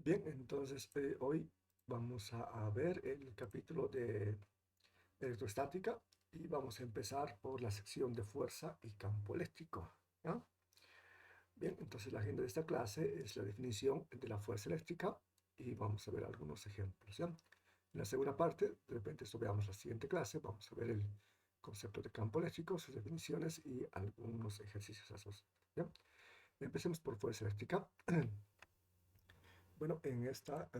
Bien, entonces hoy vamos a ver el capítulo de electrostática y vamos a empezar por la sección de fuerza y campo eléctrico. ¿Ya? Bien, entonces la agenda de esta clase es la definición de la fuerza eléctrica y vamos a ver algunos ejemplos. ¿Ya? En la segunda parte, de repente esto veamos la siguiente clase, vamos a ver el concepto de campo eléctrico, sus definiciones y algunos ejercicios asociados. ¿Ya? Empecemos por fuerza eléctrica. Bueno, en esta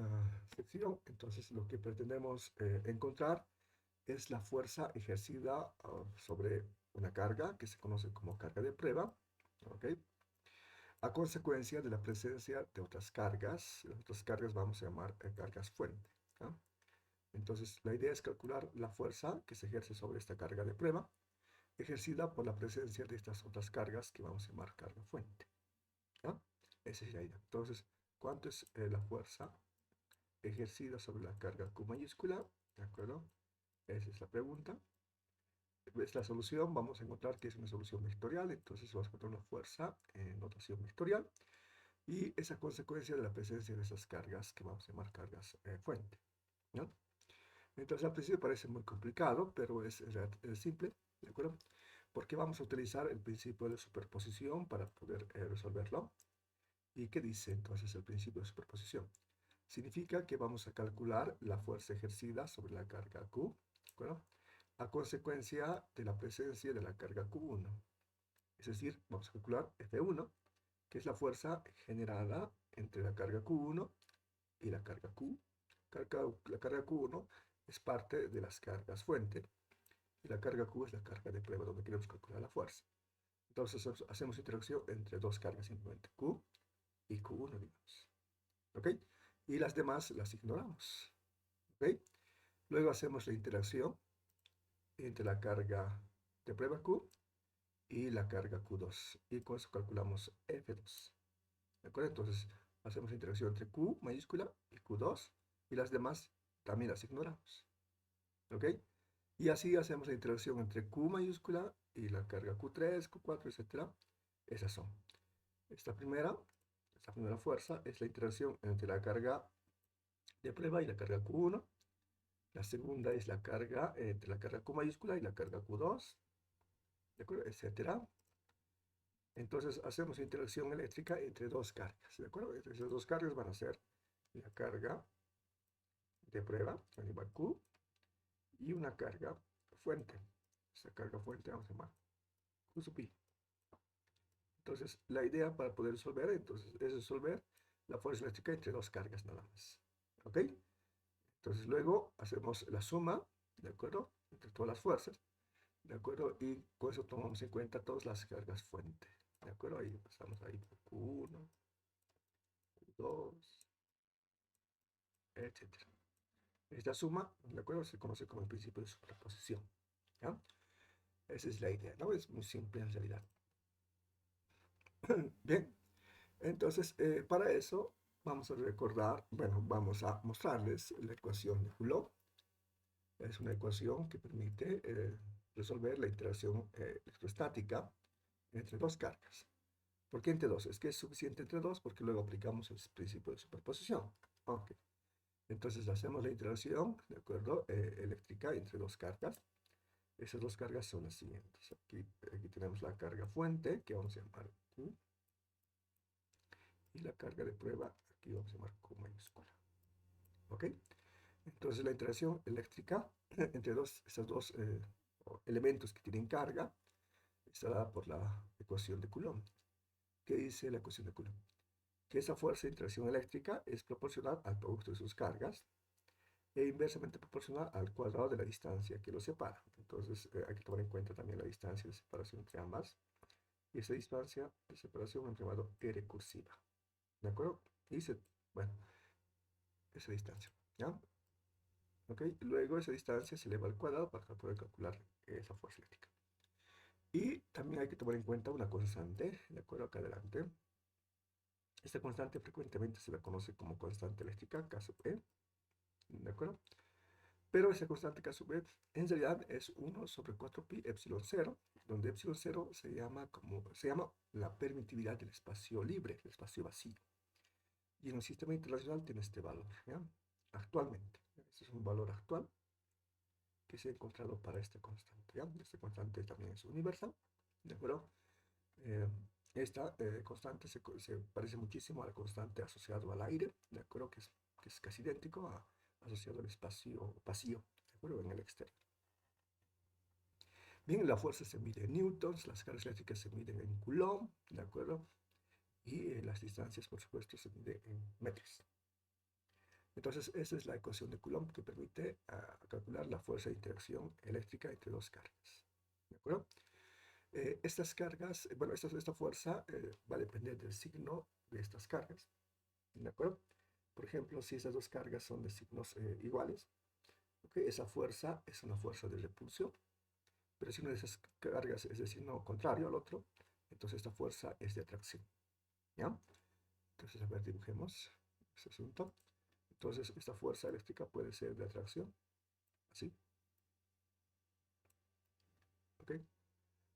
sección, entonces lo que pretendemos encontrar es la fuerza ejercida sobre una carga que se conoce como carga de prueba, ¿ok? A consecuencia de la presencia de otras cargas. Las otras cargas vamos a llamar cargas fuente. ¿Ya? Entonces, la idea es calcular la fuerza que se ejerce sobre esta carga de prueba, ejercida por la presencia de estas otras cargas que vamos a llamar carga fuente. ¿Ya? Esa es la idea. Entonces, ¿cuánto es la fuerza ejercida sobre la carga Q mayúscula? ¿De acuerdo? Esa es la pregunta. Es la solución, vamos a encontrar que es una solución vectorial, entonces vamos a encontrar una fuerza en notación vectorial y esa consecuencia de la presencia de esas cargas que vamos a llamar cargas fuente. ¿No? Entonces al principio parece muy complicado, pero es simple, ¿de acuerdo? Porque vamos a utilizar el principio de superposición para poder resolverlo. ¿Y qué dice entonces el principio de superposición? Significa que vamos a calcular la fuerza ejercida sobre la carga Q, ¿de acuerdo? A consecuencia de la presencia de la carga Q1. Es decir, vamos a calcular F1, que es la fuerza generada entre la carga Q1 y la carga Q. La carga Q1 es parte de las cargas fuente y la carga Q es la carga de prueba donde queremos calcular la fuerza. Entonces hacemos interacción entre dos cargas simplemente, Q y Q1, digamos. ¿Ok? Y las demás las ignoramos. ¿Ok? Luego hacemos la interacción entre la carga de prueba Q y la carga Q2. Y con eso calculamos F2. ¿De acuerdo? Entonces hacemos la interacción entre Q mayúscula y Q2 y las demás también las ignoramos. ¿Ok? Y así hacemos la interacción entre Q mayúscula y la carga Q3, Q4, etc. Esas son. Esta primera, esta primera fuerza es la interacción entre la carga de prueba y la carga Q1. La segunda es la carga entre la carga Q mayúscula y la carga Q2, ¿de acuerdo? Etcétera. Entonces hacemos interacción eléctrica entre dos cargas, ¿de acuerdo? Entonces, esas dos cargas van a ser la carga de prueba, igual Q, y una carga fuente. Esta carga fuente vamos a llamar Q sub I. Entonces, la idea para poder resolver, entonces, es resolver la fuerza eléctrica entre dos cargas nada más. ¿Ok? Entonces, luego hacemos la suma, ¿de acuerdo? Entre todas las fuerzas, ¿de acuerdo? Y con eso tomamos en cuenta todas las cargas fuente, ¿de acuerdo? Ahí pasamos ahí por Q1, Q2, etcétera. Esta suma, ¿de acuerdo? Se conoce como el principio de superposición, ¿ya? Esa es la idea, ¿no? Es muy simple en realidad. Bien, entonces para eso vamos a recordar, bueno, vamos a mostrarles la ecuación de Coulomb. Es una ecuación que permite resolver la interacción electrostática entre dos cargas. ¿Por qué entre dos? Es que es suficiente entre dos porque luego aplicamos el principio de superposición. Ok. Entonces hacemos la interacción, ¿de acuerdo? Eléctrica entre dos cargas. Esas dos cargas son las siguientes. Aquí tenemos la carga fuente, que vamos a llamar Q, y la carga de prueba, aquí vamos a llamar Q mayúscula. ¿Ok? Entonces la interacción eléctrica entre estos dos elementos que tienen carga está dada por la ecuación de Coulomb. ¿Qué dice la ecuación de Coulomb? Que esa fuerza de interacción eléctrica es proporcional al producto de sus cargas e inversamente proporcional al cuadrado de la distancia que los separa. Entonces hay que tomar en cuenta también la distancia de separación entre ambas. Y esa distancia de separación hemos llamado R cursiva. ¿De acuerdo? Y bueno, esa distancia. ¿Ya? ¿Ok? Luego esa distancia se eleva al cuadrado para poder calcular esa fuerza eléctrica. Y también hay que tomar en cuenta una constante, ¿de acuerdo? Acá adelante. Esta constante frecuentemente se la conoce como constante eléctrica, K sub E, ¿de acuerdo? Pero esa constante K sub E en realidad es 1 sobre 4 pi epsilon 0, donde epsilon 0 se llama la permitividad del espacio libre, el espacio vacío. Y en el sistema internacional tiene este valor, ¿ya? Actualmente. Este es un valor actual que se ha encontrado para esta constante, ¿ya? Esta constante también es universal, ¿de acuerdo? Eh, esta constante se parece muchísimo a la constante asociada al aire, ¿de acuerdo? Que es casi idéntico a asociado al espacio vacío, ¿de acuerdo? En el exterior. Bien, la fuerza se mide en newtons, las cargas eléctricas se miden en coulomb, ¿de acuerdo? Y las distancias, por supuesto, se miden en metros. Entonces, esa es la ecuación de Coulomb que permite calcular la fuerza de interacción eléctrica entre dos cargas. ¿De acuerdo? Estas cargas, bueno, esta fuerza va a depender del signo de estas cargas. ¿De acuerdo? Por ejemplo, si estas dos cargas son de signos iguales, ¿okay? Esa fuerza es una fuerza de repulsión. Pero si una de esas cargas es de signo contrario al otro, entonces esta fuerza es de atracción. ¿Ya? Entonces, a ver, dibujemos ese asunto. Entonces, esta fuerza eléctrica puede ser de atracción, así. ¿Ok?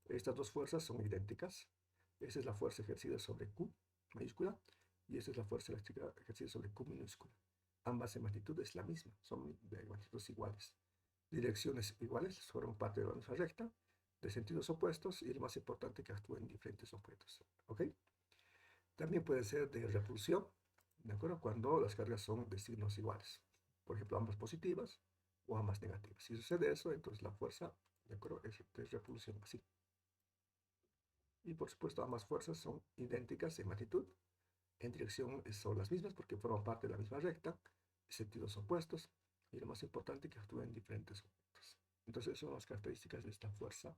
Estas dos fuerzas son idénticas. Esa es la fuerza ejercida sobre Q mayúscula y esa es la fuerza eléctrica ejercida sobre Q minúscula. Ambas en magnitud es la misma, son de magnitudes iguales. Direcciones iguales, forman parte de la misma recta, de sentidos opuestos y lo más importante que actúen en diferentes objetos. ¿Ok? También puede ser de repulsión, ¿de acuerdo? Cuando las cargas son de signos iguales. Por ejemplo, ambas positivas o ambas negativas. Si sucede eso, entonces la fuerza, ¿de acuerdo? Es de repulsión, así. Y por supuesto, ambas fuerzas son idénticas en magnitud. En dirección son las mismas porque forman parte de la misma recta, sentidos opuestos. Y lo más importante, que actúen en diferentes objetos. Entonces, esas son las características de esta fuerza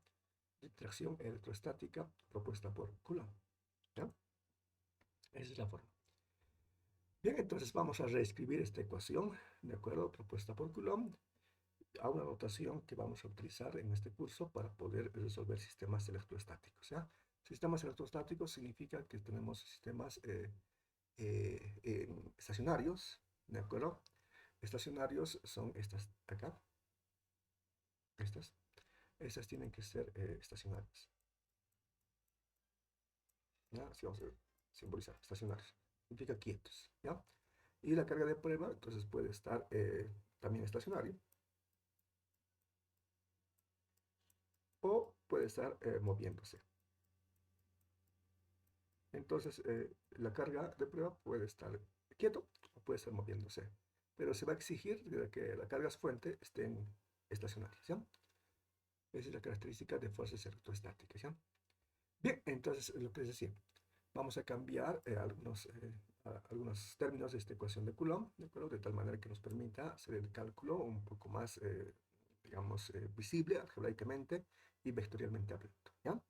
de tracción electrostática propuesta por Coulomb. ¿Ya? Esa es la forma. Bien, entonces vamos a reescribir esta ecuación, ¿de acuerdo? Propuesta por Coulomb, a una notación que vamos a utilizar en este curso para poder resolver sistemas electrostáticos, ¿ya? Sistemas electrostáticos significa que tenemos sistemas estacionarios, ¿de acuerdo? Estacionarios son estas acá, estas. Estas tienen que ser estacionarias, ¿ya? Así vamos a simbolizar, estacionarios. Significa quietos, ¿ya? Y la carga de prueba, entonces puede estar también estacionario o puede estar moviéndose. Entonces, la carga de prueba puede estar quieto o puede estar moviéndose, pero se va a exigir que las cargas fuente estén estacionarias, ¿ya? Esa es la característica de fuerzas electrostáticas, ¿ya? Bien, entonces, lo que les decía, vamos a cambiar algunos términos de esta ecuación de Coulomb, ¿de acuerdo? De tal manera que nos permita hacer el cálculo un poco más, digamos, visible algebraicamente y vectorialmente hablando, ¿ya?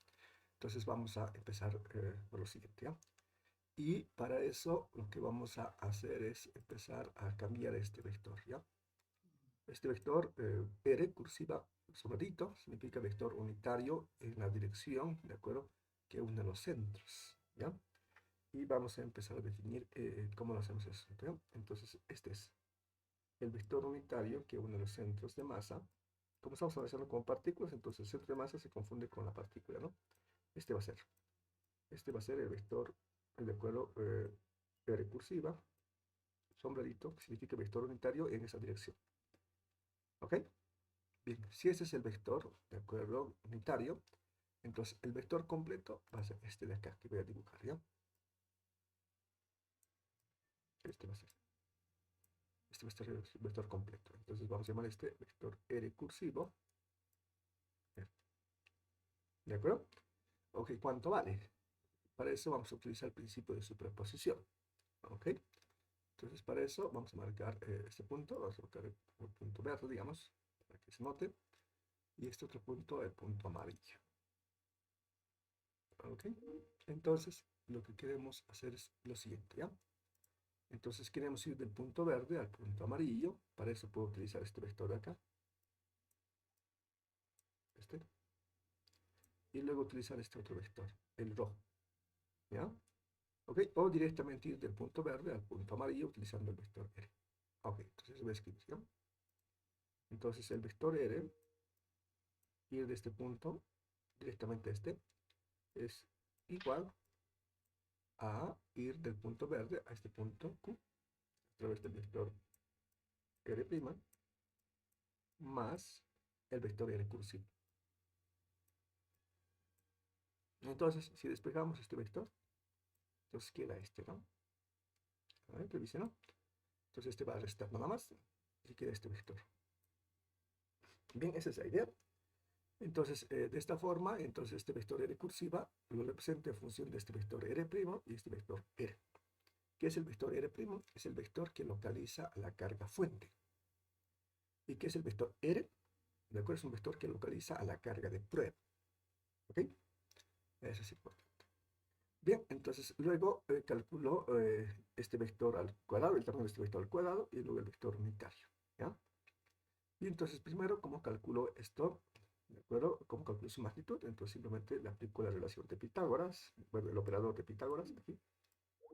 Entonces vamos a empezar por lo siguiente, ¿ya? Y para eso lo que vamos a hacer es empezar a cambiar este vector, ¿ya? Este vector R cursiva sobradito significa vector unitario en la dirección, ¿de acuerdo? Que une los centros, ¿ya? Y vamos a empezar a definir cómo lo hacemos eso, ¿ya? Entonces este es el vector unitario que une los centros de masa. Como estamos avanzando con partículas, entonces el centro de masa se confunde con la partícula, ¿no? Este va a ser. Este va a ser el vector, de acuerdo, recursiva, sombradito, que significa vector unitario en esa dirección. ¿Ok? Bien, si ese es el vector, de acuerdo, unitario, entonces el vector completo va a ser este de acá, que voy a dibujar, ¿ya? Este va a ser. Este va a ser el vector completo. Entonces vamos a llamar este vector recursivo. ¿De acuerdo? Ok, ¿cuánto vale? Para eso vamos a utilizar el principio de superposición. ¿Ok? Entonces, para eso vamos a marcar este punto, vamos a marcar el punto verde, digamos, para que se note, y este otro punto, el punto amarillo. ¿Ok? Entonces, lo que queremos hacer es lo siguiente, ¿ya? Entonces, queremos ir del punto verde al punto amarillo, para eso puedo utilizar este vector de acá, este, y luego utilizar este otro vector, el rojo, ¿ya? ¿Ok? O directamente ir del punto verde al punto amarillo utilizando el vector R. Ok, entonces voy a escribir, ¿ya? Entonces, el vector R, ir de este punto directamente a este, es igual a ir del punto verde a este punto Q. el vector R cursivo. Entonces, si despejamos este vector, entonces queda este, ¿no? A ver, revise, ¿no? Entonces este va a restar nada más y queda este vector. Bien, esa es la idea. Entonces, de esta forma, entonces este vector R cursiva lo representa en función de este vector R' y este vector R. ¿Qué es el vector R'? Es el vector que localiza la carga fuente. ¿Y qué es el vector R? ¿De acuerdo? Es un vector que localiza a la carga de prueba. ¿Ok? Eso es importante. Bien, entonces luego calculo este vector al cuadrado, el tamaño de este vector al cuadrado y luego el vector unitario. ¿Ya? Y entonces primero, ¿cómo calculo esto? ¿De acuerdo? ¿Cómo calculo su magnitud? Entonces simplemente le aplico la relación de Pitágoras, bueno, el operador de Pitágoras, aquí,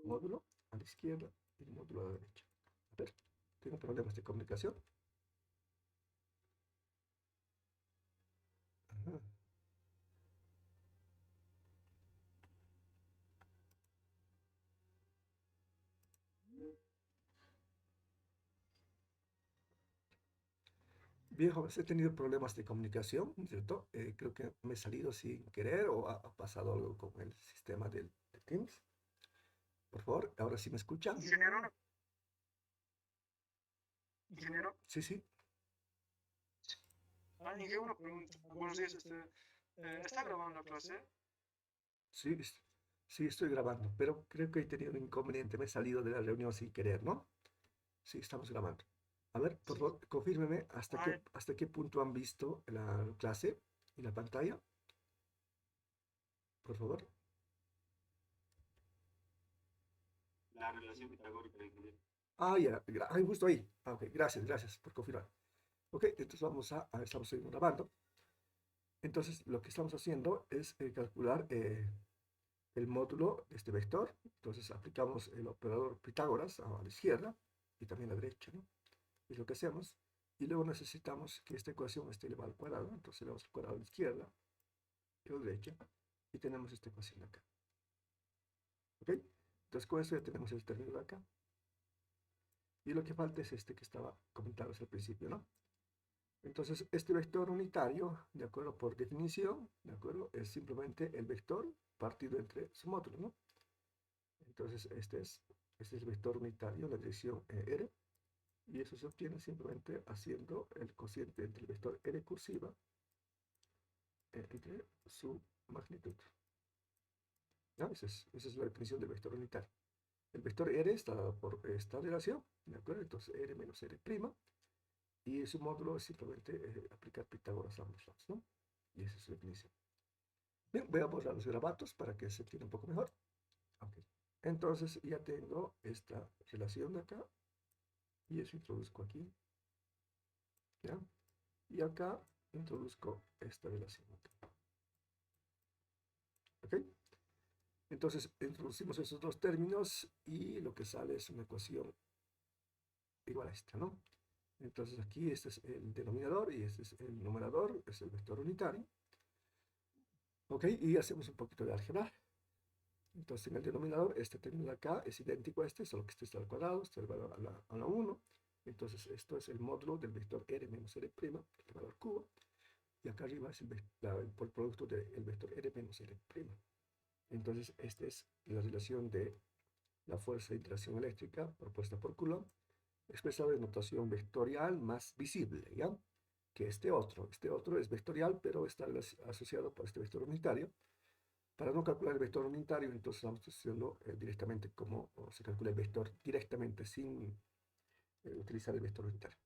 módulo a la izquierda y el módulo a la derecha. A ver, tengo problemas de comunicación. Ajá. Bien, jóvenes, he tenido problemas de comunicación, ¿cierto? Creo que me he salido sin querer o ha pasado algo con el sistema de Teams. Por favor, ahora sí me escuchan. Ingeniero, ingeniero, Sí, sí, ingeniero, una pregunta. Buenos días, ¿está grabando la clase? sí, sí, estoy grabando, pero creo que he tenido un inconveniente, me he salido de la reunión sin querer, ¿no? Sí, estamos grabando. A ver, por Sí. favor, confírmeme Ah, hasta qué punto han visto la clase y la pantalla, por favor. la relación pitagórica de ingeniero. Ah, ya, justo ahí. Ah, ok, gracias, gracias por confirmar. Ok, entonces estamos grabando. Entonces, lo que estamos haciendo es calcular el módulo de este vector. Entonces, aplicamos el operador Pitágoras a la izquierda y también a la derecha, ¿no? Es lo que hacemos. Y luego necesitamos que esta ecuación esté elevada al cuadrado. Entonces, elevamos al cuadrado a la izquierda y a la derecha. Y tenemos esta ecuación acá. ¿Ok? Entonces, con esto ya tenemos el término de acá. Y lo que falta es este que estaba comentando al principio, ¿no? Entonces, este vector unitario, de acuerdo, por definición, de acuerdo, es simplemente el vector partido entre su módulo, ¿no? Entonces, este es el vector unitario, la dirección R, y eso se obtiene simplemente haciendo el cociente entre el vector R cursiva entre su magnitud. ¿No? Esa es la definición del vector unitario. El vector R está dado por esta relación, ¿de acuerdo? Entonces, R menos R', y su módulo es simplemente aplicar Pitágoras a ambos lados, ¿no? Y esa es su definición. Bien, voy a borrar los grabatos para que se entienda un poco mejor. Ok. Entonces ya tengo esta relación de acá y eso introduzco aquí, ¿ya? Y acá introduzco esta relación acá. ¿Ok? Entonces introducimos esos dos términos y lo que sale es una ecuación igual a esta, ¿no? Entonces aquí este es el denominador y este es el numerador, es el vector unitario. ¿Ok? Y hacemos un poquito de álgebra. Entonces en el denominador, este término de acá es idéntico a este, solo que este está al cuadrado, este elevado a la 1. Entonces esto es el módulo del vector R menos R', elevado al cubo. Y acá arriba es el producto del vector R menos R'. Entonces esta es la relación de la fuerza de interacción eléctrica propuesta por Coulomb, expresada en notación vectorial más visible, ¿ya? Que este otro. Este otro es vectorial, pero está asociado por este vector unitario. Para no calcular el vector unitario, entonces vamos haciendo directamente como se calcula el vector directamente sin utilizar el vector unitario.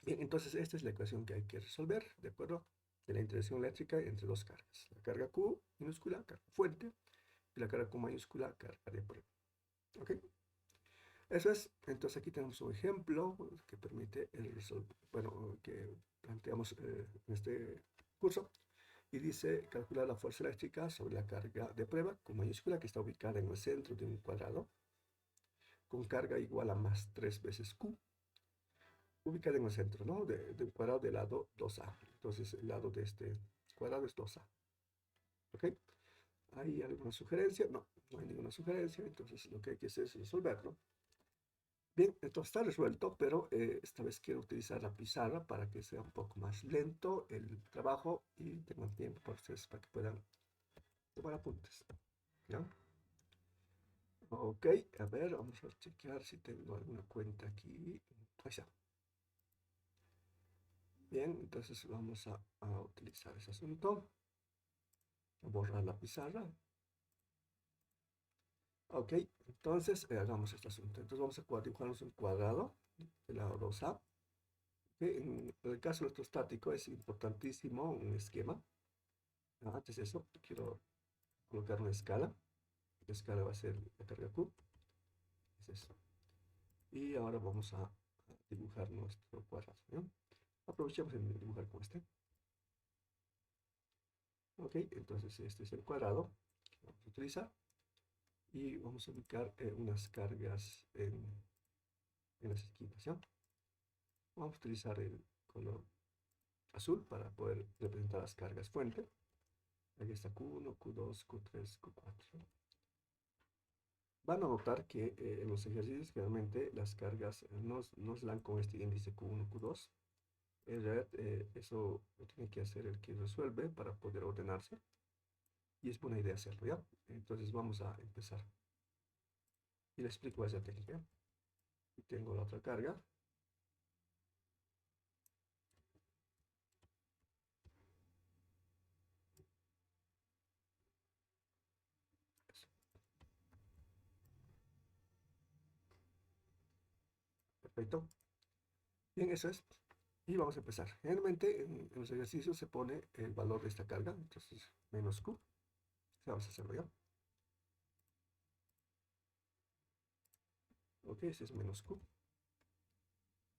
Bien, entonces esta es la ecuación que hay que resolver, ¿de acuerdo? De la interacción eléctrica entre dos cargas. La carga Q minúscula, carga fuente, y la carga Q mayúscula, carga de prueba. ¿Ok? Eso es. Entonces aquí tenemos un ejemplo que permite bueno, que planteamos en este curso. Y dice calcular la fuerza eléctrica sobre la carga de prueba con mayúscula que está ubicada en el centro de un cuadrado con carga igual a más 3 veces Q, ubicada en el centro, ¿no? De un cuadrado de lado 2A. Entonces el lado de este cuadrado es 2A. ¿Ok? ¿Hay alguna sugerencia? No, no hay ninguna sugerencia. Entonces lo que hay que hacer es resolverlo. Bien, esto está resuelto, pero esta vez quiero utilizar la pizarra para que sea un poco más lento el trabajo y tengan tiempo para ustedes para que puedan tomar apuntes. ¿Ya? Ok, a ver, vamos a chequear si tengo alguna cuenta aquí. Ahí está. Bien, entonces vamos a utilizar ese asunto. A borrar la pizarra. Ok, entonces hagamos este asunto. Entonces vamos a dibujarnos un cuadrado de la rosa. En el caso electrostático es importantísimo un esquema. Antes de eso, quiero colocar una escala. La escala va a ser la carga Q. Es eso. Y ahora vamos a dibujar nuestro cuadrado. ¿Ya? Aprovechemos en dibujar con este. Ok, entonces este es el cuadrado que vamos a utilizar. Y vamos a ubicar unas cargas en las esquinas. ¿Ya? Vamos a utilizar el color azul para poder representar las cargas fuente. Aquí está Q1, Q2, Q3, Q4. Van a notar que en los ejercicios generalmente las cargas no se dan con este índice Q1, Q2. En realidad eso lo tiene que hacer el que resuelve para poder ordenarse. Y es buena idea hacerlo, ¿ya? Entonces vamos a empezar. Y les explico esa técnica. Y tengo la otra carga. Perfecto. Bien, eso es. Y vamos a empezar. Generalmente en los ejercicios se pone el valor de esta carga. Entonces, menos Q. Vamos a hacerlo ya. Ok, ese es menos Q.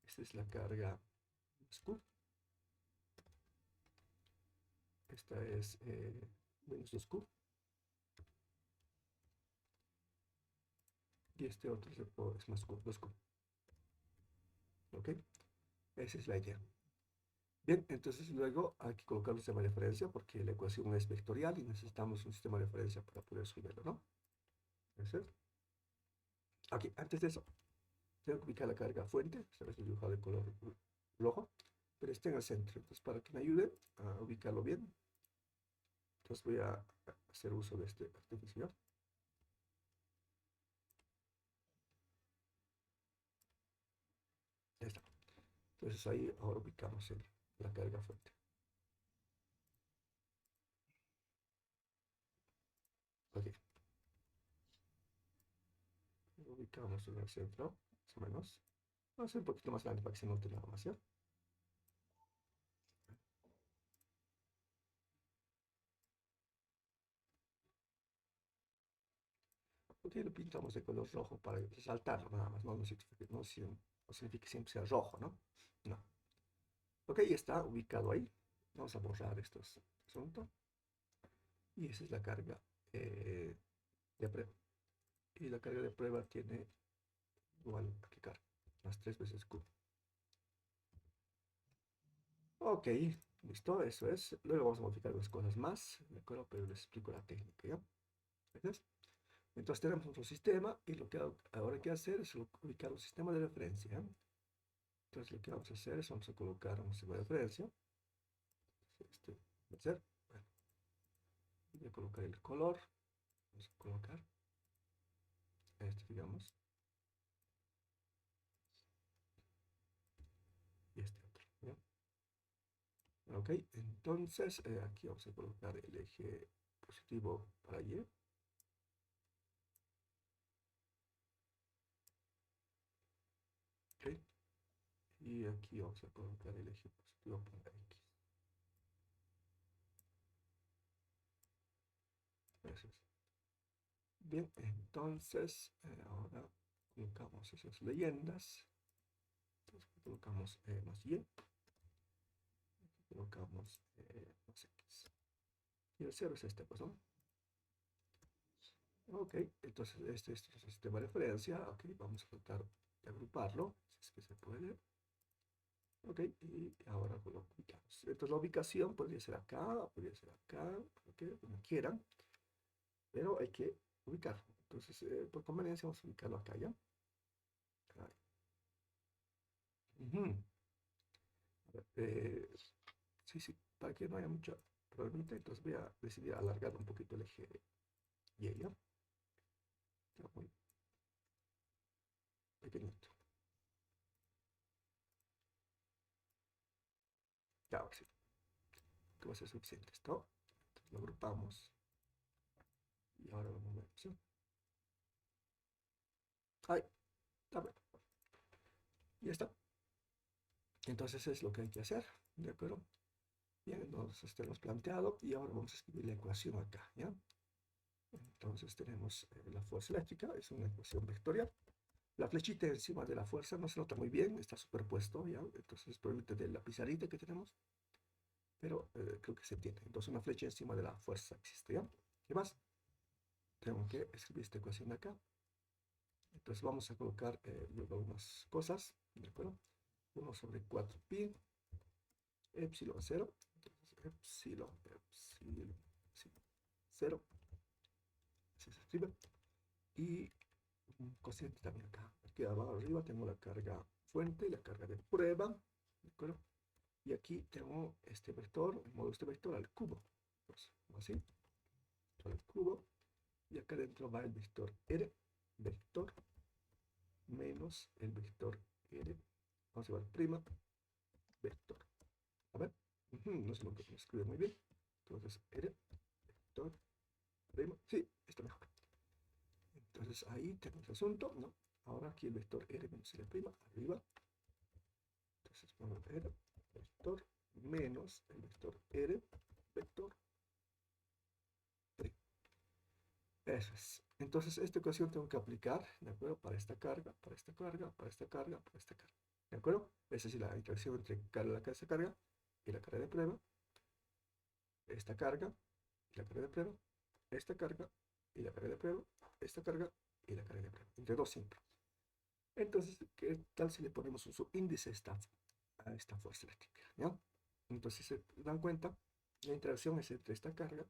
Esta es la carga más Q. Esta es menos 2Q. Y este otro es más Q, 2Q. Ok, esa es la idea. Bien, entonces luego hay que colocar un sistema de referencia porque la ecuación es vectorial y necesitamos un sistema de referencia para poder resolverlo, ¿no? ¿Eso es? Aquí, antes de eso, tengo que ubicar la carga fuente. Esta vez lo he dibujado de color rojo, pero está en el centro. Entonces, para que me ayude a ubicarlo bien, entonces voy a hacer uso de este artificial. Ya está. Entonces ahí ahora ubicamos la carga fuente. Ok. Lo ubicamos en el centro, más o menos. Vamos a hacer un poquito más grande para que se note nada más, ¿ya? Ok, lo pintamos de color rojo para resaltarlo nada más. No significa que siempre sea rojo, ¿no? No. Ok, ya está ubicado ahí. Vamos a borrar estos asuntos. Y esa es la carga de prueba. Y la carga de prueba tiene igual que carga, más 3 veces Q. Ok, listo, eso es. Luego vamos a modificar unas cosas más, ¿de acuerdo? Pero les explico la técnica, ¿ya? ¿Ves? Entonces tenemos otro sistema y lo que ahora hay que hacer es ubicar un sistema de referencia. Entonces lo que vamos a hacer es vamos a colocar un sistema de referencia. Este va a ser, bueno, voy a colocar el color, vamos a colocar este, digamos, y este otro, ¿ya? Ok, entonces aquí vamos a colocar el eje positivo para Y. Ok, y aquí vamos a colocar el eje positivo para X. Eso es. Bien, entonces ahora colocamos esas leyendas. Entonces colocamos más Y, colocamos más X. Y el 0 es este, pues, ¿no? Ok, entonces este es nuestro sistema de referencia. Ok, vamos a tratar de agruparlo, si es que se puede. Ok, y ahora lo ubicamos. Entonces la ubicación podría ser acá, ok, como quieran, pero hay que ubicarlo. Entonces, por conveniencia, vamos a ubicarlo acá, ¿ya? Ahí. sí, sí, para que no haya mucha problemita, entonces voy a decidir alargar un poquito el eje Y, ¿ya? Está muy pequeñito. Ya, ahora sí, que va a ser suficiente esto. Entonces lo agrupamos y ahora lo movemos, ¿sí? Ahí, está bien. Y ya está. Entonces es lo que hay que hacer, ¿de acuerdo? Bien, entonces tenemos planteado y ahora vamos a escribir la ecuación acá, ¿ya? Entonces tenemos la fuerza eléctrica, es una ecuación vectorial. La flechita encima de la fuerza no se nota muy bien, está superpuesto, ¿ya? Entonces probablemente de la pizarrita que tenemos, pero creo que se entiende. Entonces una flecha encima de la fuerza existe, ¿ya? ¿Qué más? Tengo que escribir esta ecuación de acá. Entonces vamos a colocar luego unas cosas, ¿de acuerdo? 1 sobre 4pi, epsilon 0, epsilon, sí, 0, así se escribe, y un cociente también acá. Aquí abajo arriba tengo la carga fuente y la carga de prueba, ¿de acuerdo? Y aquí tengo este vector, modo este vector al cubo, pues, así, al cubo, y acá dentro va el vector R, vector, menos el vector R, vamos a llevar prima, vector. A ver, no se me escribe muy bien. Entonces, R, vector, prima, sí, está mejor. Entonces ahí tenemos el asunto, ¿no? Ahora aquí el vector R menos R prima, arriba. Entonces pongo R, vector, menos el vector R, vector, prima. Eso es. Entonces esta ecuación tengo que aplicar, ¿de acuerdo? Para esta carga, para esta carga, para esta carga, para esta carga. ¿De acuerdo? Es decir, la interacción entre esta carga y la carga de prueba, esta carga y la carga de prueba, esta carga y la carga de prueba, esta carga y la carga de prueba. Entre dos siempre. Entonces, ¿qué tal si le ponemos un subíndice a esta fuerza eléctrica? ¿Ya? Entonces, se dan cuenta, la interacción es entre esta carga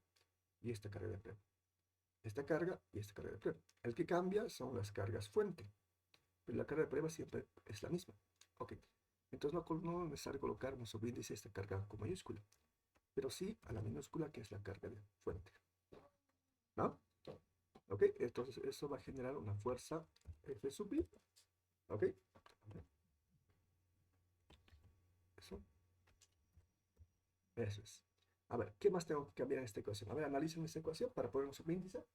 y esta carga de prueba. Esta carga y esta carga de prueba. El que cambia son las cargas fuente, pero la carga de prueba siempre es la misma. Ok. Entonces, no es necesario colocar un subíndice a esta carga con mayúscula, pero sí a la minúscula que es la carga de fuente. ¿No? Ok, entonces eso va a generar una fuerza F sub I. Ok, eso, eso es. A ver, ¿qué más tengo que cambiar en esta ecuación? A ver, analicen esta ecuación para poner un subíndice.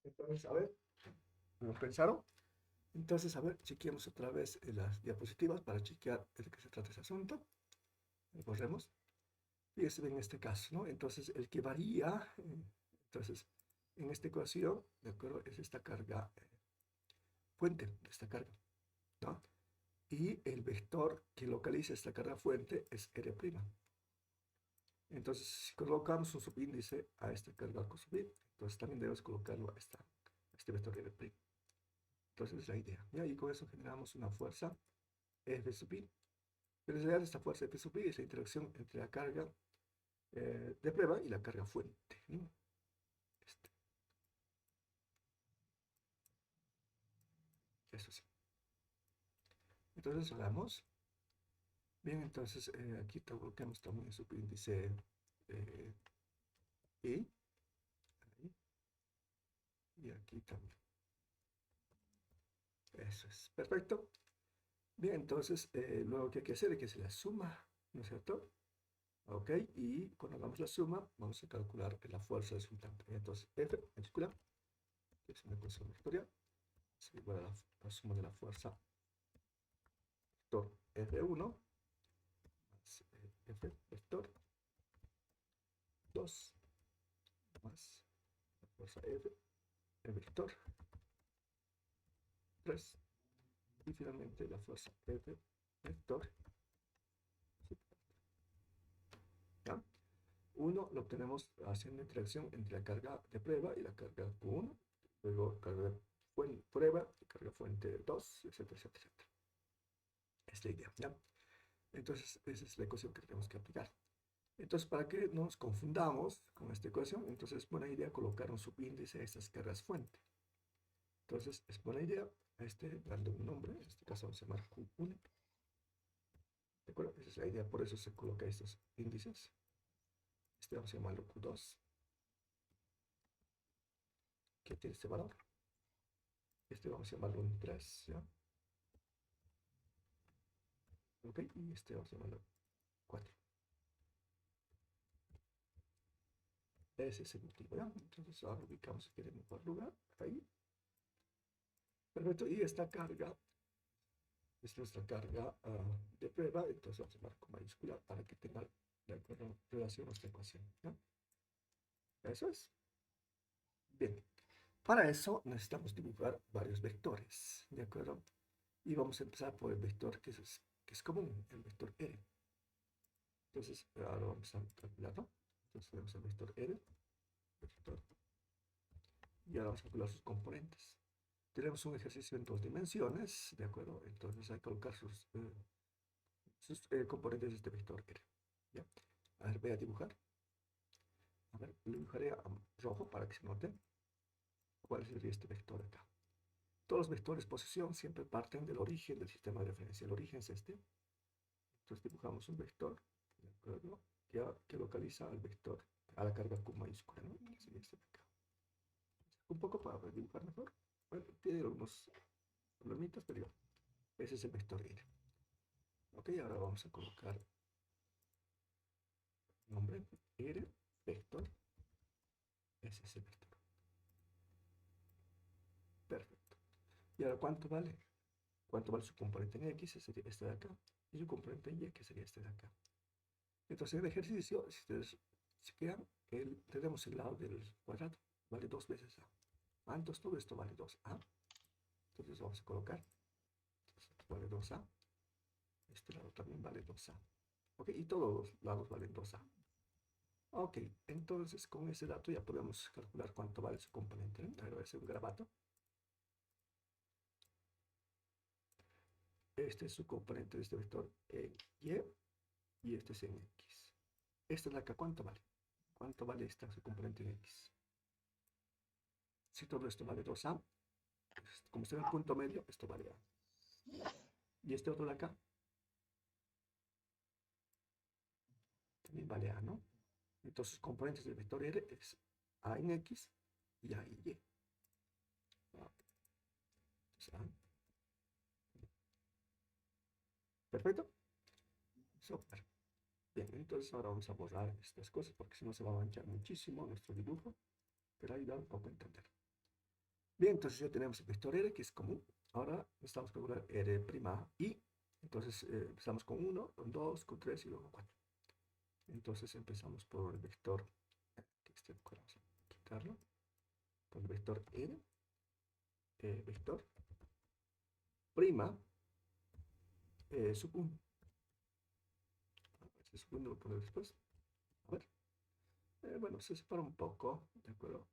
Entonces, a ver, ¿lo pensaron? Entonces, a ver, chequeemos otra vez las diapositivas para chequear de qué se trata ese asunto. Borremos. Fíjense en este caso, ¿no? Entonces, el que varía, entonces, en esta ecuación, ¿de acuerdo? Es esta carga fuente de esta carga, ¿no? Y el vector que localiza esta carga fuente es R'. Entonces, si colocamos un subíndice a esta carga con subir, entonces también debemos colocarlo a este vector R'. Entonces, es la idea. ¿Ya? Y con eso generamos una fuerza F sub i. Pero en realidad esta fuerza F sub i es la interacción entre la carga de prueba y la carga fuente, ¿no? Este, eso sí. Entonces, hagamos. Bien, entonces aquí colocamos también el subíndice I. Ahí, y aquí también. Eso es. Perfecto. Bien, entonces luego que hay que hacer es que se la suma, ¿no es cierto? Ok, y cuando hagamos la suma, vamos a calcular la fuerza resultante. Entonces, F mayúscula, que es una ecuación vectorial, es igual a la suma de la fuerza vector F1 más F vector 2 más la fuerza F, vector 3 y finalmente la fuerza F vector. ¿Ya? 1 lo obtenemos haciendo interacción entre la carga de prueba y la carga Q1, luego carga de prueba, carga fuente 2, etcétera, etcétera, etcétera. Es la idea, ¿ya? Entonces, esa es la ecuación que tenemos que aplicar. Entonces, para que no nos confundamos con esta ecuación, entonces es buena idea colocar un subíndice a estas cargas fuente. Entonces, es buena idea darle un nombre, en este caso vamos a llamar Q1. ¿De acuerdo? Esa es la idea, por eso se coloca estos índices. Vamos a llamarlo Q2, que tiene este valor. Vamos a llamarlo un 3, ¿ya? Ok, y vamos a llamarlo 4. Ese es el motivo, ¿ya? Entonces ahora ubicamos si queremos por lugar, ahí. Perfecto, y esta carga es nuestra carga de prueba, entonces vamos a llamar con mayúscula para que tenga de acuerdo relación a nuestra ecuación, ¿ya? Eso es. Bien, para eso necesitamos dibujar varios vectores, ¿de acuerdo? Y vamos a empezar por el vector que es común, el vector R. Entonces, ahora vamos a calcularlo. Entonces, tenemos el vector R, vector, y ahora vamos a calcular sus componentes. Tenemos un ejercicio en 2 dimensiones, ¿de acuerdo? Entonces, hay que colocar sus componentes de este vector R. ¿Ya? A ver, voy a dibujar. A ver, lo dibujaré a rojo para que se note cuál sería este vector acá. Todos los vectores posición siempre parten del origen del sistema de referencia. El origen es este. Entonces dibujamos un vector, ¿de acuerdo? Que localiza al vector, a la carga Q mayúscula, ¿no? Que sería este de acá. Un poco para dibujar mejor. Bueno, tiene algunos problemitas, pero igual. Ese es el vector R. Ok, ahora vamos a colocar nombre R, vector. Ese es el vector. Perfecto. ¿Y ahora cuánto vale? ¿Cuánto vale su componente en X? Ese sería este de acá. Y su componente en Y, que sería este de acá. Entonces, en el ejercicio, si ustedes se quedan, tenemos el lado del cuadrado. Vale 2 veces A. Entonces todo esto vale 2A. Entonces vamos a colocar. Entonces, vale 2A. Este lado también vale 2A. Ok, y todos los lados valen 2A. Ok, entonces con ese dato ya podemos calcular cuánto vale su componente. Ahora voy a hacer un garabato. Este es su componente de este vector en Y y este es en X. Esta de acá, ¿cuánto vale? ¿Cuánto vale esta su componente en X? Si todo esto vale 2A, pues, como está en el punto medio, esto vale A. Y este otro de acá también vale A, ¿no? Entonces, los componentes del vector R es A en X y A en Y. Entonces, A. Perfecto. Super. Bien, entonces ahora vamos a borrar estas cosas porque si no se va a manchar muchísimo nuestro dibujo, pero ayuda un poco a entender. Bien, entonces ya tenemos el vector R, que es común. Ahora necesitamos calcular R' y entonces empezamos con 1, con 2, con 3 y luego con 4. Entonces empezamos por el vector, vamos a quitarlo, por el vector R, vector prima sub 1. Ese sub 1 lo voy a poner después. A ver. Bueno, se separa un poco, ¿de acuerdo?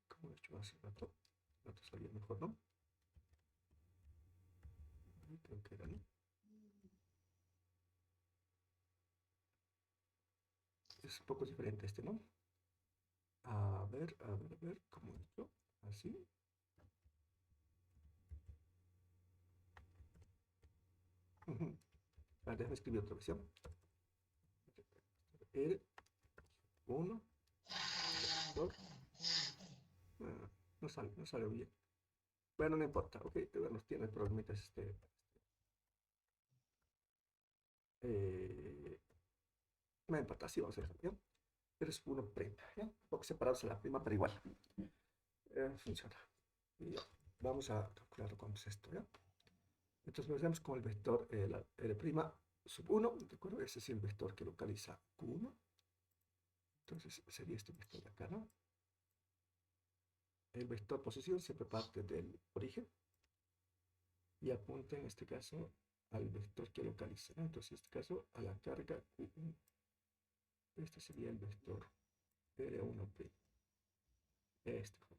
¿Cómo lo he hecho hace rato? El rato salía mejor, ¿no? Creo que era, ¿no? Es un poco diferente este, ¿no? A ver, ¿cómo lo he hecho? Así. Déjame escribir otra vez, ¿ya? R, 1, 2. No sale bien. Bueno, no importa, ok, nos tiene problemitas no importa, así vamos a dejar, ¿ya? Pero es 1 prima, ¿ya? Un poco separados a la prima, pero igual. Funciona. Y ya, vamos a calcular cuánto es esto, ¿ya? Entonces lo hacemos con el vector la R' sub 1, ¿de acuerdo? Ese es el vector que localiza Q1. Entonces sería este vector de acá, ¿no? El vector posición siempre parte del origen y apunta en este caso al vector que localiza, ¿no? Entonces en este caso a la carga Q1. Este sería el vector R1'. Este.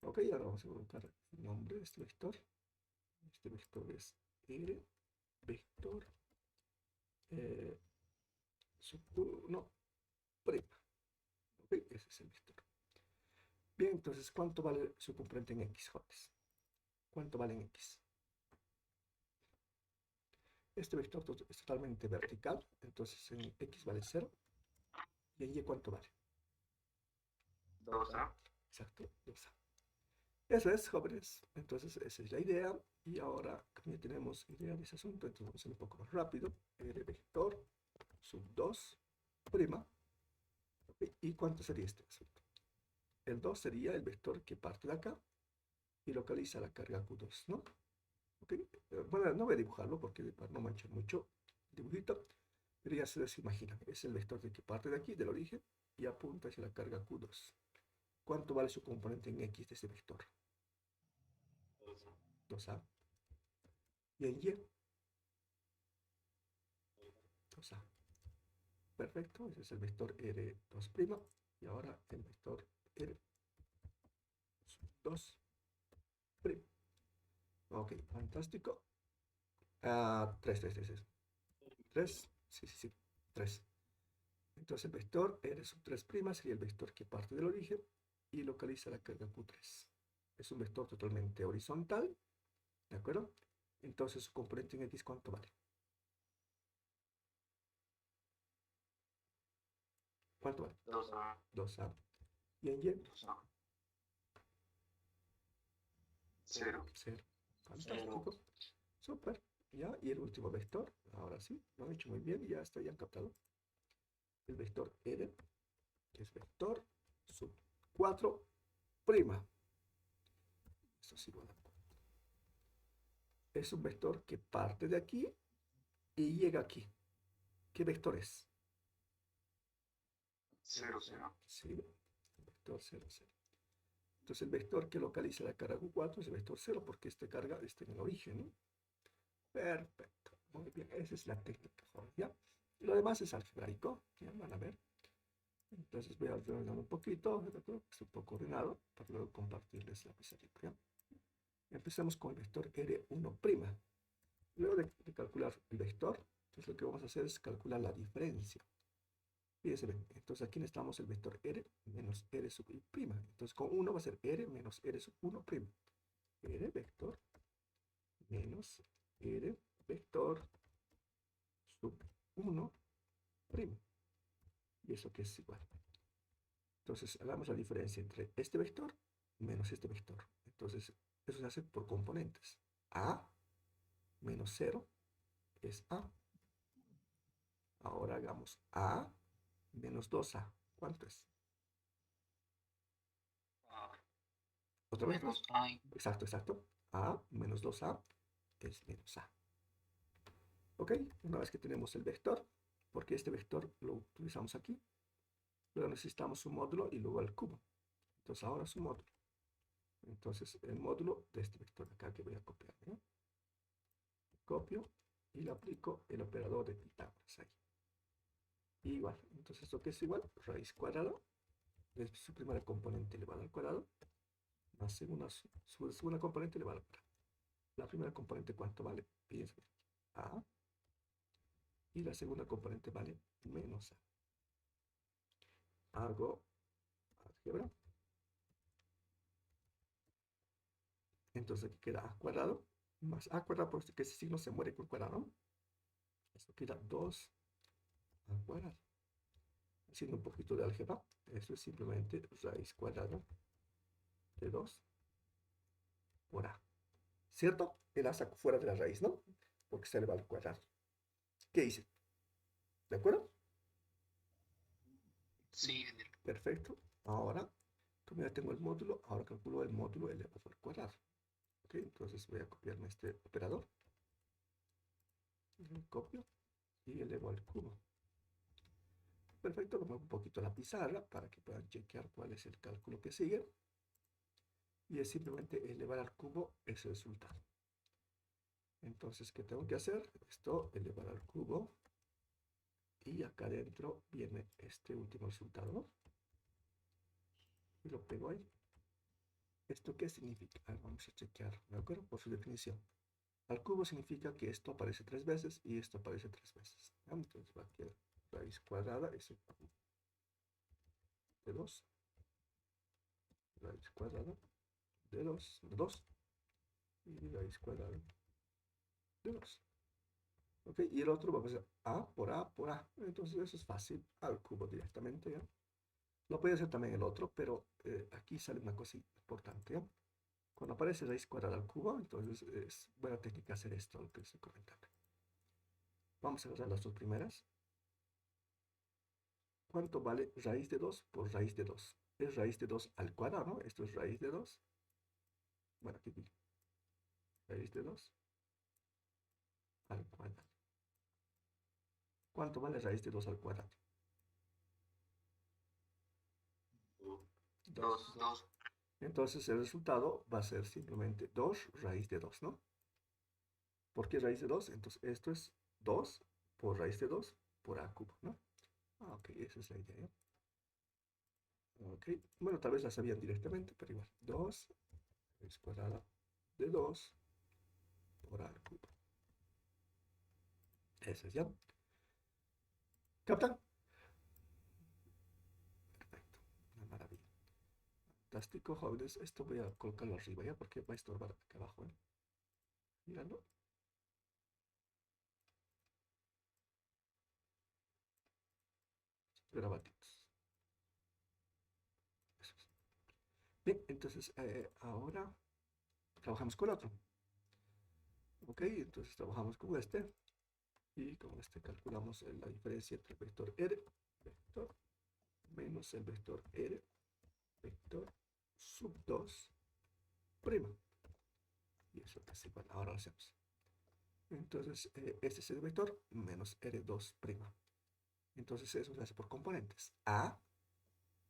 Ok, ahora vamos a colocar el nombre de este vector. Este vector es R vector sub 1 prima. Ok, ese es el vector. Bien, entonces, ¿cuánto vale su componente en X, jóvenes? ¿Cuánto vale en X? Este vector es totalmente vertical, entonces en X vale 0. ¿Y en Y cuánto vale? 2A. Exacto, 2A. Eso es, jóvenes. Entonces, esa es la idea. Y ahora, como ya tenemos idea de ese asunto, entonces vamos a ir un poco más rápido. R vector sub 2 prima. ¿Okay? ¿Y cuánto sería este asunto? El 2 sería el vector que parte de acá y localiza la carga Q2, ¿no? ¿Okay? Bueno, no voy a dibujarlo porque para no manchar mucho el dibujito, pero ya se les imagina. Es el vector que parte de aquí, del origen, y apunta hacia la carga Q2. ¿Cuánto vale su componente en X de ese vector? 2A. Y en Y, 2A. Perfecto, ese es el vector R2'. Y ahora el vector R2'. Ok, fantástico. 3, 3, 3, 3. 3, sí, 3. Entonces el vector R sub 3' sería el vector que parte del origen y localiza la carga Q3. Es un vector totalmente horizontal, ¿de acuerdo? Entonces su componente en X, ¿cuánto vale? ¿Cuánto vale? 2A. 2A. ¿Y en Y? 2A. 0. 0. Fantástico. Súper. ¿Ya? Y el último vector, ahora sí, lo han hecho muy bien y ya está ya captado. El vector R, que es vector sub 4'. Esto sí, bueno. Es un vector que parte de aquí y llega aquí. ¿Qué vector es? 0, 0. Sí, el vector 0, 0. Entonces el vector que localiza la carga Q4 es el vector 0 porque esta carga está en el origen, ¿no? Perfecto. Muy bien, esa es la técnica, joven, ¿ya? Y lo demás es algebraico, ¿ya? Van a ver. Entonces voy a ordenar un poquito, ¿de acuerdo? Es un poco ordenado para luego compartirles la pizarrita, ¿ya? Empezamos con el vector R1'. Luego de calcular el vector, entonces lo que vamos a hacer es calcular la diferencia. Fíjense bien, entonces aquí necesitamos el vector R menos R sub I'. Entonces con 1 va a ser R menos R sub 1'. R vector menos R vector sub 1'. ¿Y eso qué es igual? Entonces hagamos la diferencia entre este vector menos este vector. Entonces eso se hace por componentes. A menos 0 es A. Ahora hagamos A menos 2A. ¿Cuánto es? Otra vez, menos A. exacto, exacto. A menos 2A es menos A. ¿Ok? Una vez que tenemos el vector, porque este vector lo utilizamos aquí, luego necesitamos su módulo y luego el cubo. Entonces ahora su módulo. Entonces el módulo de este vector acá que voy a copiar, ¿no? Copio y le aplico el operador de Pitágoras ahí. Igual, entonces esto que es igual, raíz cuadrada de su primera componente elevada al cuadrado, más su segunda componente elevada al cuadrado. La primera componente, ¿cuánto vale? Piensa, A, y la segunda componente vale menos A. Hago álgebra. Entonces aquí queda A cuadrado más A cuadrado, porque ese signo se muere con cuadrado, ¿no? Esto queda 2 A cuadrado. Haciendo un poquito de álgebra, esto es simplemente raíz cuadrada de 2 por A. ¿Cierto? El A está fuera de la raíz, ¿no? Porque se eleva al cuadrado. ¿Qué hice? ¿De acuerdo? Sí, ingeniero. Perfecto. Ahora, como ya tengo el módulo, ahora calculo el módulo elevado al cuadrado. ¿Ok? Entonces voy a copiarme este operador. Lo copio y elevo al cubo. Perfecto, lo muevo un poquito a la pizarra para que puedan chequear cuál es el cálculo que sigue. Y es simplemente elevar al cubo ese resultado. Entonces, ¿qué tengo que hacer? Esto, elevar al cubo. Y acá adentro viene este último resultado, ¿no? Y lo pego ahí. ¿Esto qué significa? Vamos a chequear, ¿de acuerdo? Por su definición. Al cubo significa que esto aparece 3 veces y esto aparece 3 veces. Entonces va a quedar raíz cuadrada es el cubo de 2. Raíz cuadrada de 2 y raíz cuadrada de 2. ¿Ok? Y el otro va a ser A por A por A. Entonces eso es fácil, al cubo directamente, ¿ya? Lo puede hacer también el otro, pero aquí sale una cosa importante, ¿ya? Cuando aparece raíz cuadrada al cubo, entonces es buena técnica hacer esto, lo que estoy comentando. Vamos a agarrar las dos primeras. ¿Cuánto vale raíz de 2 por raíz de 2? Es raíz de 2 al cuadrado, ¿no? Esto es raíz de 2. Bueno, aquí digo, raíz de 2 al cuadrado. ¿Cuánto vale raíz de 2 al cuadrado? 2. 2. Entonces el resultado va a ser simplemente 2 raíz de 2, ¿no? ¿Por qué raíz de 2? Entonces esto es 2 por raíz de 2 por a cubo, ¿no? Ah, ok, esa es la idea. Ok, bueno, tal vez la sabían directamente, pero igual. 2 raíz cuadrada de 2 por a al cubo. Eso es ya. ¿Captan? Perfecto, una maravilla. Fantástico, jóvenes. Esto voy a colocarlo arriba ya porque va a estorbar acá abajo, ¿eh? Míralo. Grabatitos. Eso es. Bien, entonces ahora trabajamos con otro. Ok, entonces trabajamos con este. Y con este calculamos la diferencia entre el vector R, vector, menos el vector R, vector sub 2, prima. Y eso es igual. Ahora lo hacemos. Entonces, este es el vector menos R2 prima. Entonces eso se hace por componentes. A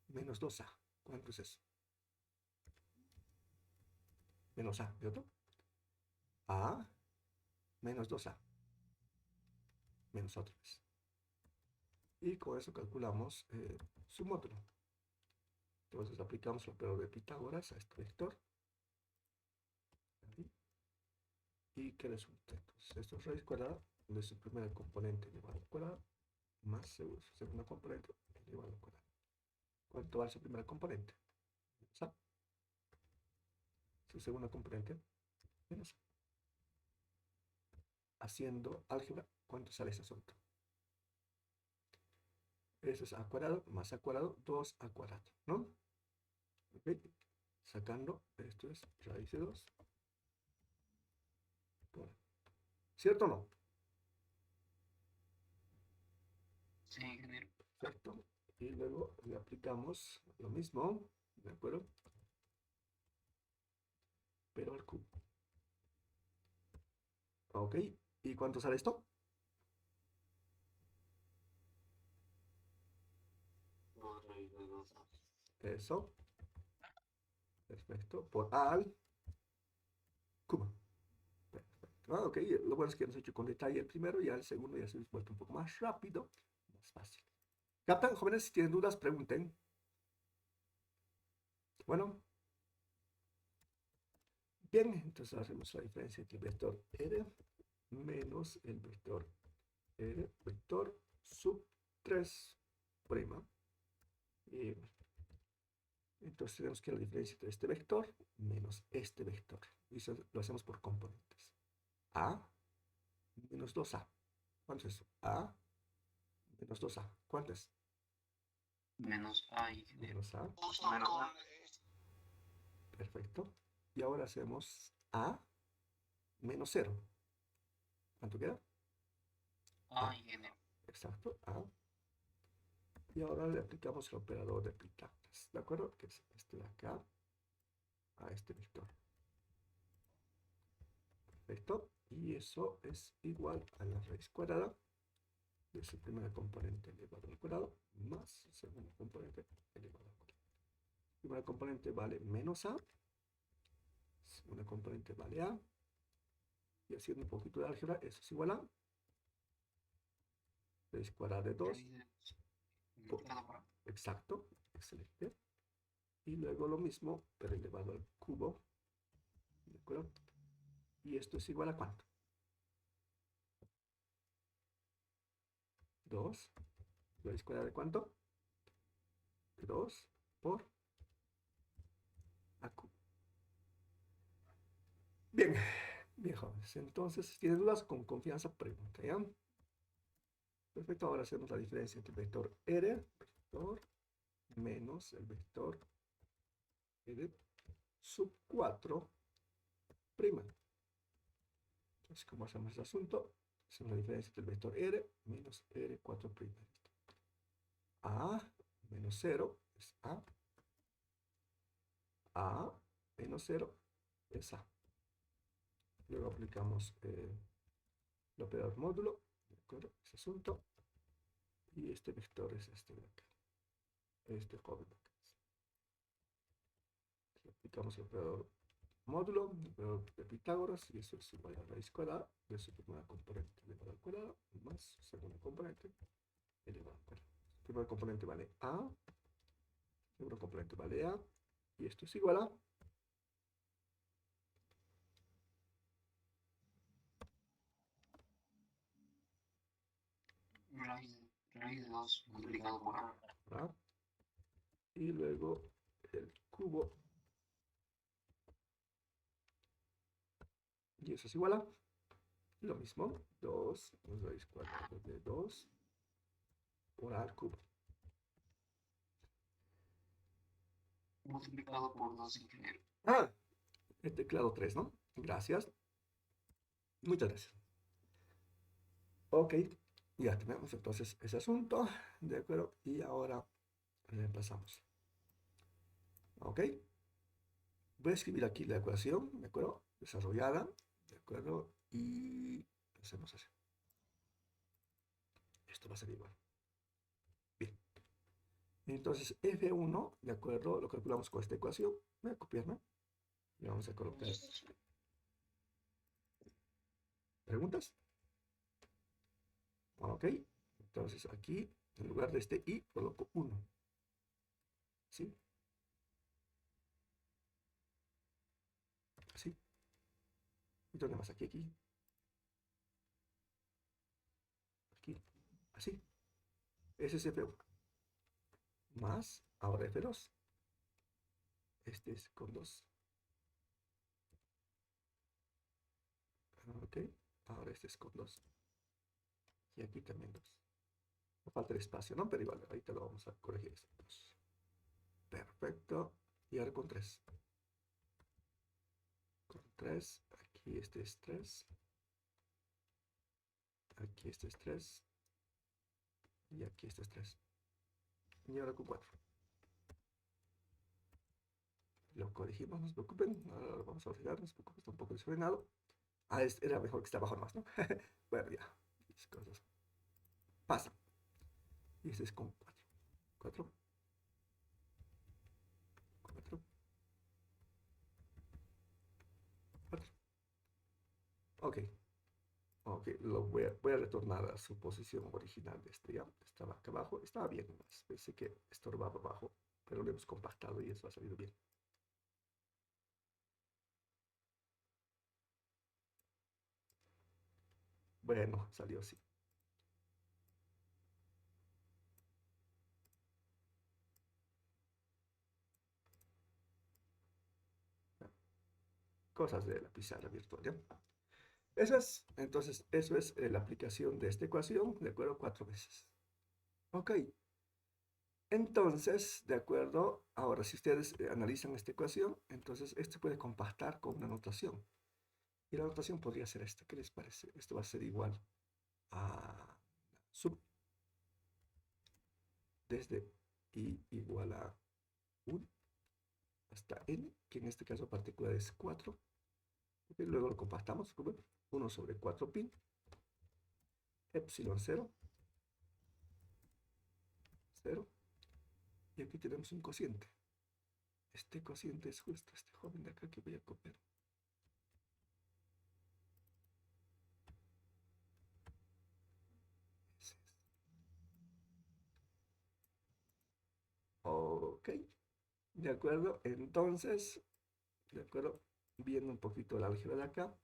menos 2A. ¿Cuánto es eso? Menos A, ¿de otro? A menos 2A. Menos otra vez. Y con eso calculamos su módulo. Entonces aplicamos el operador de Pitágoras a este vector. Ahí. ¿Y qué resulta? Entonces esto es raíz cuadrada de su primera componente elevado al cuadrado más su segunda componente elevado al cuadrado. ¿Cuánto vale su primera componente? Menos A. Su segunda componente menos A. Haciendo álgebra, ¿cuánto sale ese asunto? Eso es A cuadrado más A cuadrado, 2A cuadrado, ¿no? Ok. Sacando, esto es raíz de 2 por A. ¿Cierto o no? Sí, ingeniero. Perfecto. Y luego le aplicamos lo mismo, ¿de acuerdo? Ok, ¿y cuánto sale esto? Eso, perfecto, por A al cubo. Perfecto. Ah, ok, lo bueno es que hemos hecho con detalle el primero y al segundo ya se ha vuelto un poco más rápido, más fácil. ¿Captan, jóvenes? Si tienen dudas, pregunten. Bueno, bien, entonces hacemos la diferencia entre el vector R menos el vector R, vector sub 3 prima. Y entonces tenemos que la diferencia entre este vector menos este vector. Y eso lo hacemos por componentes. A menos 2A. ¿Cuánto es eso? A menos 2A. ¿Cuánto es? Menos A y D. Menos A. Menos A. Perfecto. Y ahora hacemos A menos 0. ¿Cuánto queda? A y N. Exacto. A. Y ahora le aplicamos el operador de Pitágoras. ¿De acuerdo? Que es este de acá a este vector. Perfecto. Y eso es igual a la raíz cuadrada de su primer componente elevado al cuadrado más su segundo componente elevado al cuadrado. Primer componente vale menos A. Segunda componente vale A. Y haciendo un poquito de álgebra, eso es igual a raíz cuadrada de 2. Exacto. Excelente. Y luego lo mismo, pero elevado al cubo. ¿De acuerdo? ¿Y esto es igual a cuánto? 2. ¿Raíz cuadrada de cuánto? De 2 por A cubo. Bien, bien, jóvenes. Entonces, si tienen dudas, con confianza, pregunta, ¿ya? Perfecto, ahora hacemos la diferencia entre el vector R, vector, menos el vector R sub 4 prima. Entonces, ¿cómo hacemos el asunto? Hacemos la diferencia entre el vector R menos R4 prima. A menos 0 es A. A menos 0 es A. Luego aplicamos el operador módulo, ¿de acuerdo? Ese asunto. Y este vector es este de acá. Este joven de acá. Aplicamos el operador módulo, el operador de Pitágoras, y eso es igual a la raíz cuadrada de su primera componente elevado al cuadrado más su segunda componente elevado al cuadrado. Primer componente vale A, segundo componente vale A, y esto es igual a Raíz de 2 multiplicado por A. A, y luego el cubo, y eso es igual a lo mismo, 2 raíz cuadrada de 2 por A al cubo. Multiplicado por 2, ingeniero. Ah, el teclado 3, ¿no? Gracias. Muchas gracias. Ok, ya tenemos entonces ese asunto, ¿de acuerdo? Y ahora reemplazamos. Ok, voy a escribir aquí la ecuación, ¿de acuerdo? Desarrollada, ¿de acuerdo? Y hacemos así. Esto va a ser igual. Bien. Entonces, F1, ¿de acuerdo? Lo calculamos con esta ecuación. Voy a copiarme. Y vamos a colocar. ¿Preguntas? Ok. Entonces, aquí, en lugar de este I, coloco 1. ¿Sí? Así. ¿Y dónde más? Aquí. Aquí. Así. Ese es F1. Más, ahora F2. Este es con 2. Ok. Ahora este es con 2. Y aquí también 2. Me falta el espacio, ¿no? Pero igual, ahorita lo vamos a corregir. Eso. 2. Perfecto. Y ahora con 3. Con 3. Aquí este es 3. Aquí este es 3. Y aquí este es 3. Y ahora con 4. Lo corregimos, no se preocupen. Ahora lo vamos a ordenar, no se preocupen, está un poco desordenado. Ah, era mejor que está abajo más, ¿no? Bueno, ya. Esas cosas pasan. Y este es con 4. 4, 4, 4. Ok. Ok, voy a retornar a su posición original de este, ya. Estaba acá abajo. Estaba bien nomás. Pensé que estorbaba abajo, pero lo hemos compactado y eso ha salido bien. Bueno, salió así. Cosas de la pizarra virtual, ¿ya? Eso es, entonces, eso es la aplicación de esta ecuación, de acuerdo, 4 veces. Ok, entonces, de acuerdo, ahora si ustedes analizan esta ecuación, entonces esto se puede compactar con una notación. Y la notación podría ser esta, ¿qué les parece? Esto va a ser igual a sub desde i igual a 1 hasta n, que en este caso particular es 4. Y luego lo compactamos, 1 sobre 4 pi, epsilon 0, 0. Y aquí tenemos un cociente. Este cociente es justo este joven de acá que voy a copiar. Ok, de acuerdo. Entonces, de acuerdo, viendo un poquito el álgebra de acá,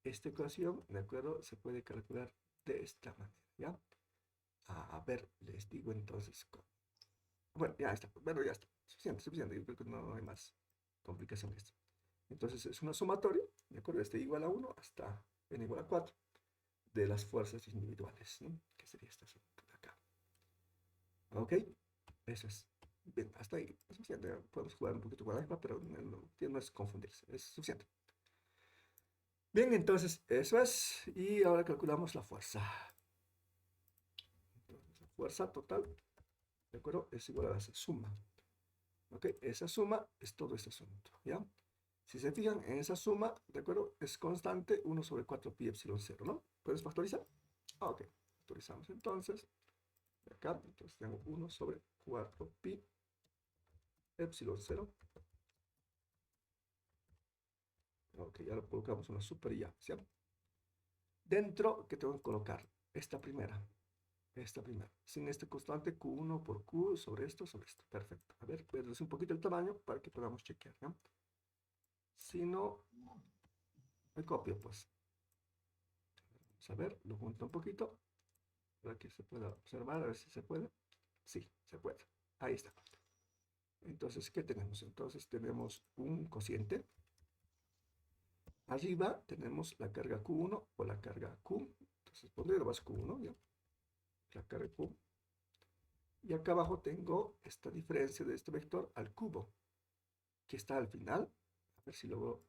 esta ecuación, de acuerdo, se puede calcular de esta manera, ¿ya? A ver, les digo entonces. Bueno, ya está. Bueno, ya está. Suficiente, suficiente. Yo creo que no hay más complicación que esto. Entonces, es una sumatoria, ¿de acuerdo? Este igual a 1 hasta n igual a 4 de las fuerzas individuales, ¿no? Que sería esta suma de acá. Ok, eso es. Bien, hasta ahí es suficiente. Podemos jugar un poquito con la álgebra, pero no es confundirse. Es suficiente. Bien, entonces eso es. Y ahora calculamos la fuerza. Entonces, la fuerza total, ¿de acuerdo? Es igual a esa suma. Ok, esa suma es todo este asunto, ¿ya? Si se fijan en esa suma, ¿de acuerdo? Es constante 1 sobre 4 pi epsilon 0, ¿no? ¿Puedes factorizar? Ah, ok. Factorizamos entonces. De acá, entonces tengo 1 sobre 4 pi epsilon 0. Ok, ahora colocamos una super ya, ¿sí? Dentro, ¿qué tengo que colocar? Esta primera. Sin este constante Q1 por Q sobre esto. Perfecto. A ver, voy a reducir un poquito el tamaño para que podamos chequear, ¿no? Si no, me copio, pues. Vamos a ver, lo junto un poquito para que se pueda observar, a ver si se puede. Sí, se puede. Ahí está. Entonces, ¿qué tenemos? Entonces tenemos un cociente. Arriba tenemos la carga Q1 o la carga Q. Entonces pondré lo más Q1, ¿ya? La carga Q. Y acá abajo tengo esta diferencia de este vector al cubo, que está al final. A ver si logro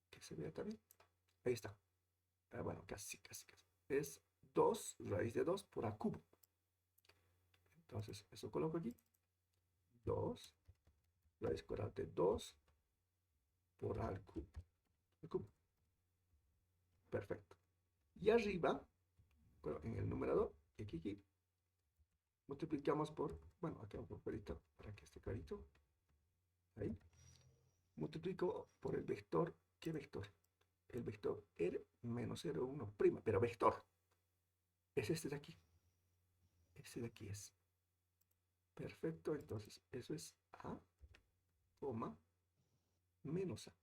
que se vea también. Ahí está. Bueno, casi, casi, casi. Es 2 raíz de 2 por a cubo. Entonces, eso coloco aquí. 2 raíz cuadrada de 2 por a al cubo. El cubo. Perfecto. Y arriba, bueno, en el numerador, aquí, multiplicamos por, bueno, acá un poco para que esté clarito. Ahí. Multiplico por el vector. ¿Qué vector? El vector R menos 0, 1', pero vector. Es este de aquí. Este de aquí es. Perfecto, entonces eso es A, coma, menos A.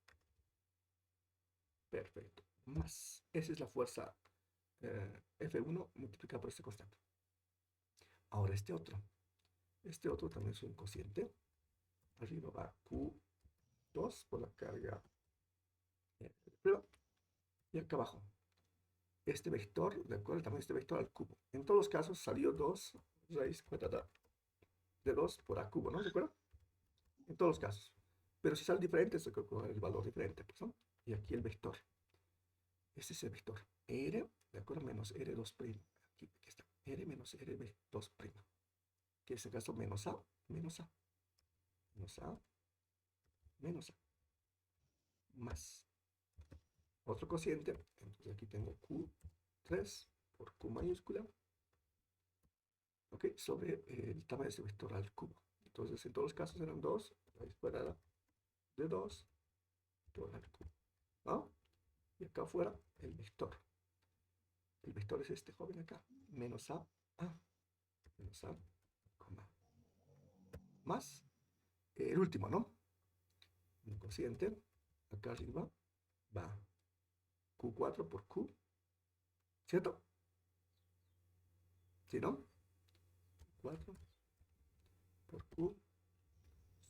Perfecto. Más. Esa es la fuerza F1 multiplicada por este constante. Ahora este otro. Este otro también es un cociente. Arriba va Q2 por la carga prueba. Y acá abajo. Este vector, de acuerdo, también este vector al cubo. En todos los casos salió 2 raíz cuadrada de 2 por a cubo, ¿no? ¿De acuerdo? En todos los casos. Pero si sale diferente, se con el valor diferente, pues, ¿no? Y aquí el vector. Este es el vector. R, ¿de acuerdo? Menos R2'. Aquí está. R menos R2'. Que es en caso menos A, menos A. Menos A, menos A. Más. otro cociente. Entonces aquí tengo Q3 por Q mayúscula, ¿ok? Sobre el tamaño de ese vector al cubo. Entonces en todos los casos eran 2 raíz cuadrada de 2 por al cubo, ¿no? Y acá afuera el vector. El vector es este joven acá, menos menos A, coma, más el último, ¿no? Un cociente, acá arriba va Q4 por Q, ¿cierto? ¿Sí, no? 4 por Q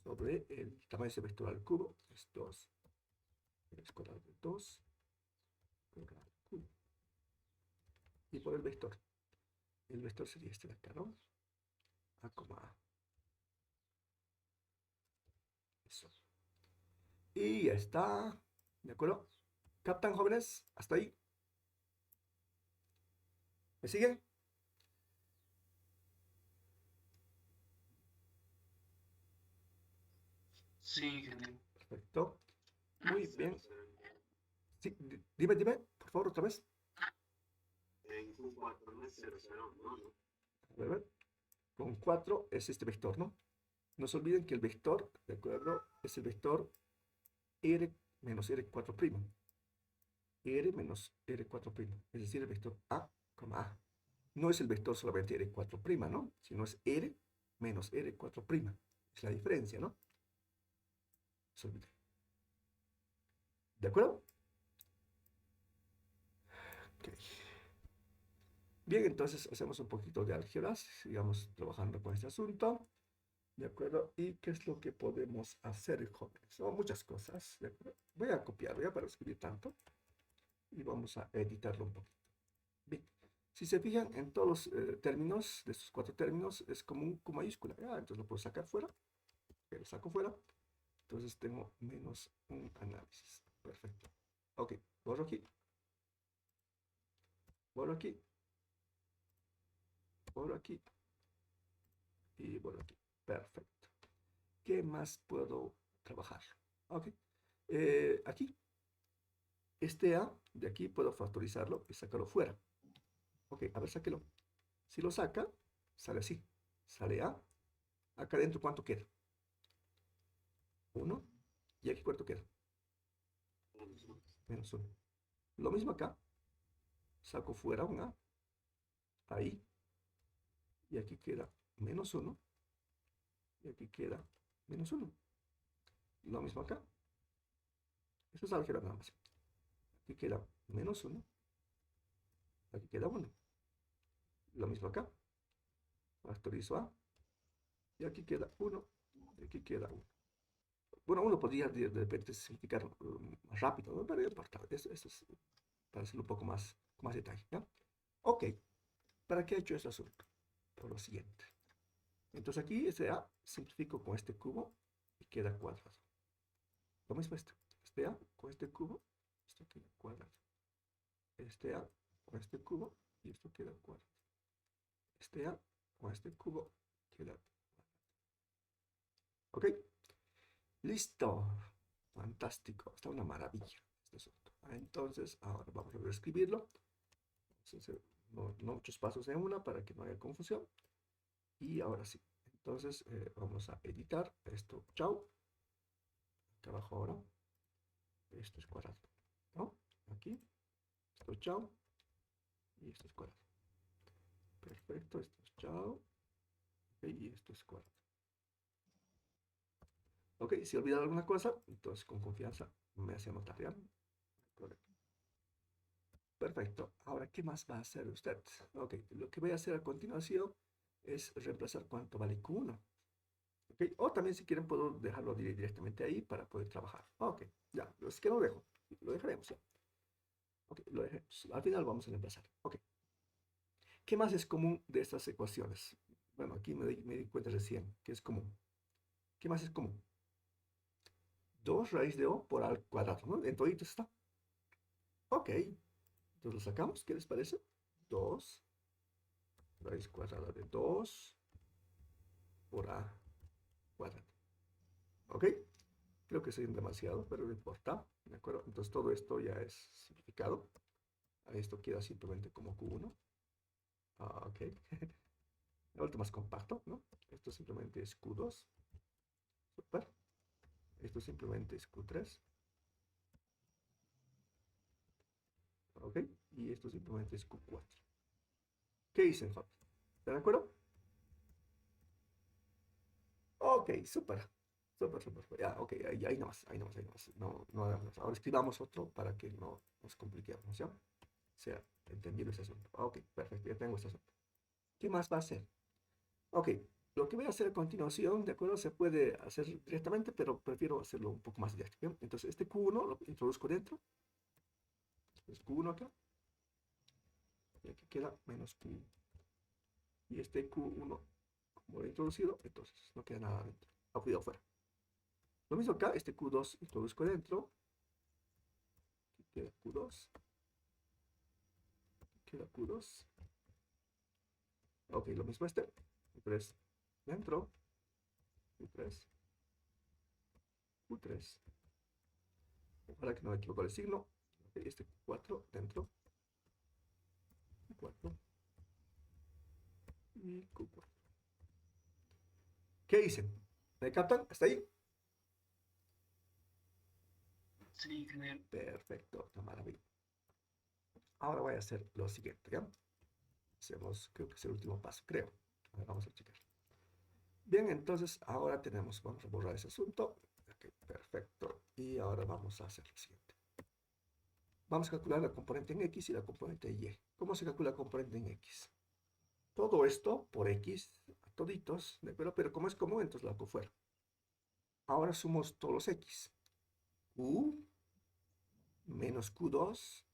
sobre el tamaño de ese vector al cubo, es 2, raíz cuadrada de 2 por al cubo. Y por el vector sería este de acá, ¿no? A, A. Eso. Y ya está. ¿De acuerdo? ¿Captan, jóvenes? ¿Hasta ahí? ¿Me siguen? Sí, ingeniero. Perfecto. Muy bien. Sí, dime, por favor, otra vez. En Q4 no es 0, 0, no, no. A ver. Con 4 es este vector, ¿no? No se olviden que el vector, ¿de acuerdo? Es el vector R menos R4'. R menos R4'. Es decir, el vector A, A. No es el vector solamente R4', ¿no? Sino es R menos R4'. Es la diferencia, ¿no? No se olviden. ¿De acuerdo? Ok. Bien, entonces hacemos un poquito de álgebras, sigamos trabajando con este asunto, ¿de acuerdo? ¿Y qué es lo que podemos hacer, jóvenes? Son muchas cosas, ¿de acuerdo? Voy a copiarlo ya para escribir tanto y vamos a editarlo un poquito. Bien, si se fijan en todos los términos, de estos 4 términos, es como un Q mayúscula, ¿ya? Entonces lo puedo sacar fuera, lo saco fuera, entonces tengo menos un análisis, perfecto. Ok, borro aquí, borro aquí, borro aquí y borro aquí, perfecto. ¿Qué más puedo trabajar? Ok, aquí, este A de aquí puedo factorizarlo y sacarlo fuera. Ok, a ver, sáquelo. Si lo saca, sale así, sale A. Acá adentro, ¿cuánto queda? 1. ¿Y aquí cuánto queda? Menos 1. Lo mismo acá, saco fuera un A, ahí, y aquí queda menos 1, y aquí queda menos 1. Lo mismo acá. Eso es álgebra nada más. Aquí queda menos 1, aquí queda 1. Lo mismo acá. Factorizo A, y aquí queda 1, y aquí queda 1. Bueno, uno podría de repente simplificar más rápido, ¿no? Pero no importa. Eso es para hacerlo un poco más detalle, ¿ya? Ok. ¿Para qué he hecho este asunto? Por lo siguiente. Entonces aquí este A simplifico con este cubo y queda cuadrado. Lo mismo este A con este cubo, esto queda cuadrado. Este A con este cubo y esto queda cuadrado. Este A con este cubo queda cuadrado. ¿Ok? Listo. Fantástico. Está una maravilla este asunto. Entonces, ahora vamos a reescribirlo. No muchos pasos en una para que no haya confusión. Y ahora sí. Entonces, vamos a editar esto. Chao. Acá abajo ahora. Esto es cuadrado, ¿no? Aquí. Esto es chao. Y esto es cuadrado. Perfecto. Esto es chao. Okay, y esto es cuadrado. Ok, si he olvidado alguna cosa, entonces con confianza me hace anotar, ¿ya? Correcto. Perfecto. Ahora, ¿qué más va a hacer usted? Ok, lo que voy a hacer a continuación es reemplazar cuánto vale Q1. Ok, o también si quieren puedo dejarlo directamente ahí para poder trabajar. Ok, ya, es que lo dejo. Lo dejaremos ya. Ok, lo dejemos. Al final vamos a reemplazar. Ok. ¿Qué más es común de estas ecuaciones? Bueno, aquí me di cuenta recién que es común. ¿Qué más es común? 2 raíz de O por al cuadrado, ¿no? En todito está. Ok, entonces lo sacamos. ¿Qué les parece? 2 raíz cuadrada de 2 por A cuadrado. ¿Ok? creo que es demasiado, pero no importa, ¿de acuerdo? Entonces todo esto ya es simplificado. Esto queda simplemente como Q1. Ok. La vuelta más compacto, ¿no? Esto simplemente es Q2. Super. Esto simplemente es Q3. Ok. Y esto simplemente es Q4. ¿Qué hice, Fab? ¿Están de acuerdo? Ok, súper. Súper, súper. Ya, ok, ahí nomás, ahí nomás, ahí nomás. No, no hagamos más. Ahora escribamos otro para que no nos compliquemos, ¿ya? Sea entendido ese asunto. Ok, perfecto, ya tengo este asunto. ¿Qué más va a hacer? Ok, lo que voy a hacer a continuación, ¿de acuerdo? Se puede hacer directamente, pero prefiero hacerlo un poco más directo. ¿Bien? Entonces, este Q1 lo introduzco dentro. Es Q1 acá. Y aquí queda menos Q. Y este Q1, como lo he introducido, entonces no queda nada dentro. Ha fluido afuera. Lo mismo acá, este Q2 introduzco dentro. Aquí queda Q2. Aquí queda Q2. Ok, lo mismo este. Q3 dentro. Q3. Q3. Ojalá que no me equivoque el signo. Okay, este Q4 dentro. Q4. Y Q4. ¿Qué hice? ¿Me captan? ¿Hasta ahí? Sí, ingeniero. Perfecto, una maravilla. Ahora voy a hacer lo siguiente, ¿ya? Hacemos, creo que es el último paso, creo. A ver, vamos a checar. Bien, entonces ahora vamos a borrar ese asunto. Ok, perfecto. Y ahora vamos a hacer lo siguiente. Vamos a calcular la componente en X y la componente en Y. ¿Cómo se calcula la componente en X? Todo esto por X, a toditos, ¿de acuerdo? Pero como es común, entonces lo hago fuera. Ahora sumamos todos los X. Q menos Q2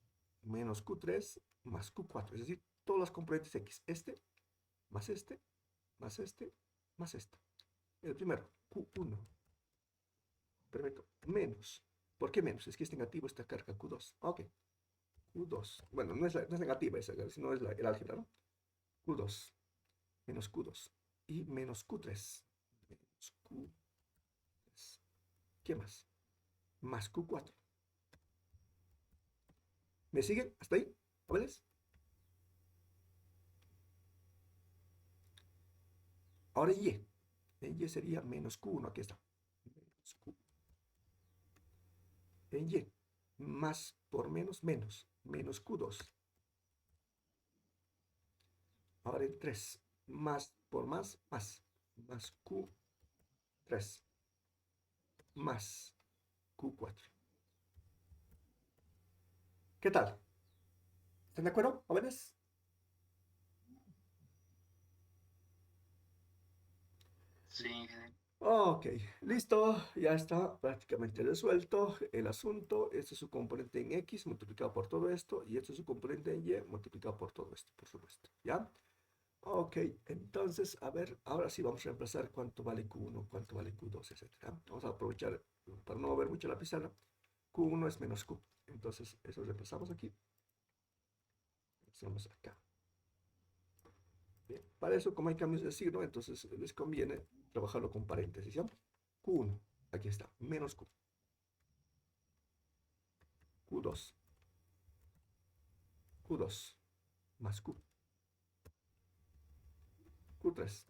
menos Q3 más Q4. Es decir, todas las componentes X. Este, más este, más este, más este. El primero, Q1. Perfecto. Menos. ¿Por qué menos? Es que es negativo esta carga Q2. Ok. Q2. Bueno, no es negativa esa, sino es el álgebra, ¿no? Q2 menos Q2 y menos Q3. Menos Q3. ¿Qué más? Más Q4. ¿Me siguen? ¿Hasta ahí? ¿Jóvenes? Ahora Y. En Y sería menos Q1. Aquí está. Menos Q. En Y. Más por menos, menos. Menos Q2. Ahora en 3. Más por más, más. Más Q3. Más Q4. ¿Qué tal? ¿Están de acuerdo, jóvenes? Sí, ingeniero. Ok, listo, ya está prácticamente resuelto el asunto. Este es su componente en X multiplicado por todo esto y este es su componente en Y multiplicado por todo esto, por supuesto, ¿ya? Ok, entonces, a ver, ahora sí vamos a reemplazar cuánto vale Q1, cuánto vale Q2, etcétera. Vamos a aprovechar para no mover mucho la pizarra. Q1 es menos Q, entonces eso reemplazamos aquí. Hacemos acá. Bien, para eso, como hay cambios de signo, entonces les conviene trabajarlo con paréntesis, ¿ya? Q1, aquí está, menos Q. Q2, Q2, más Q. Q3.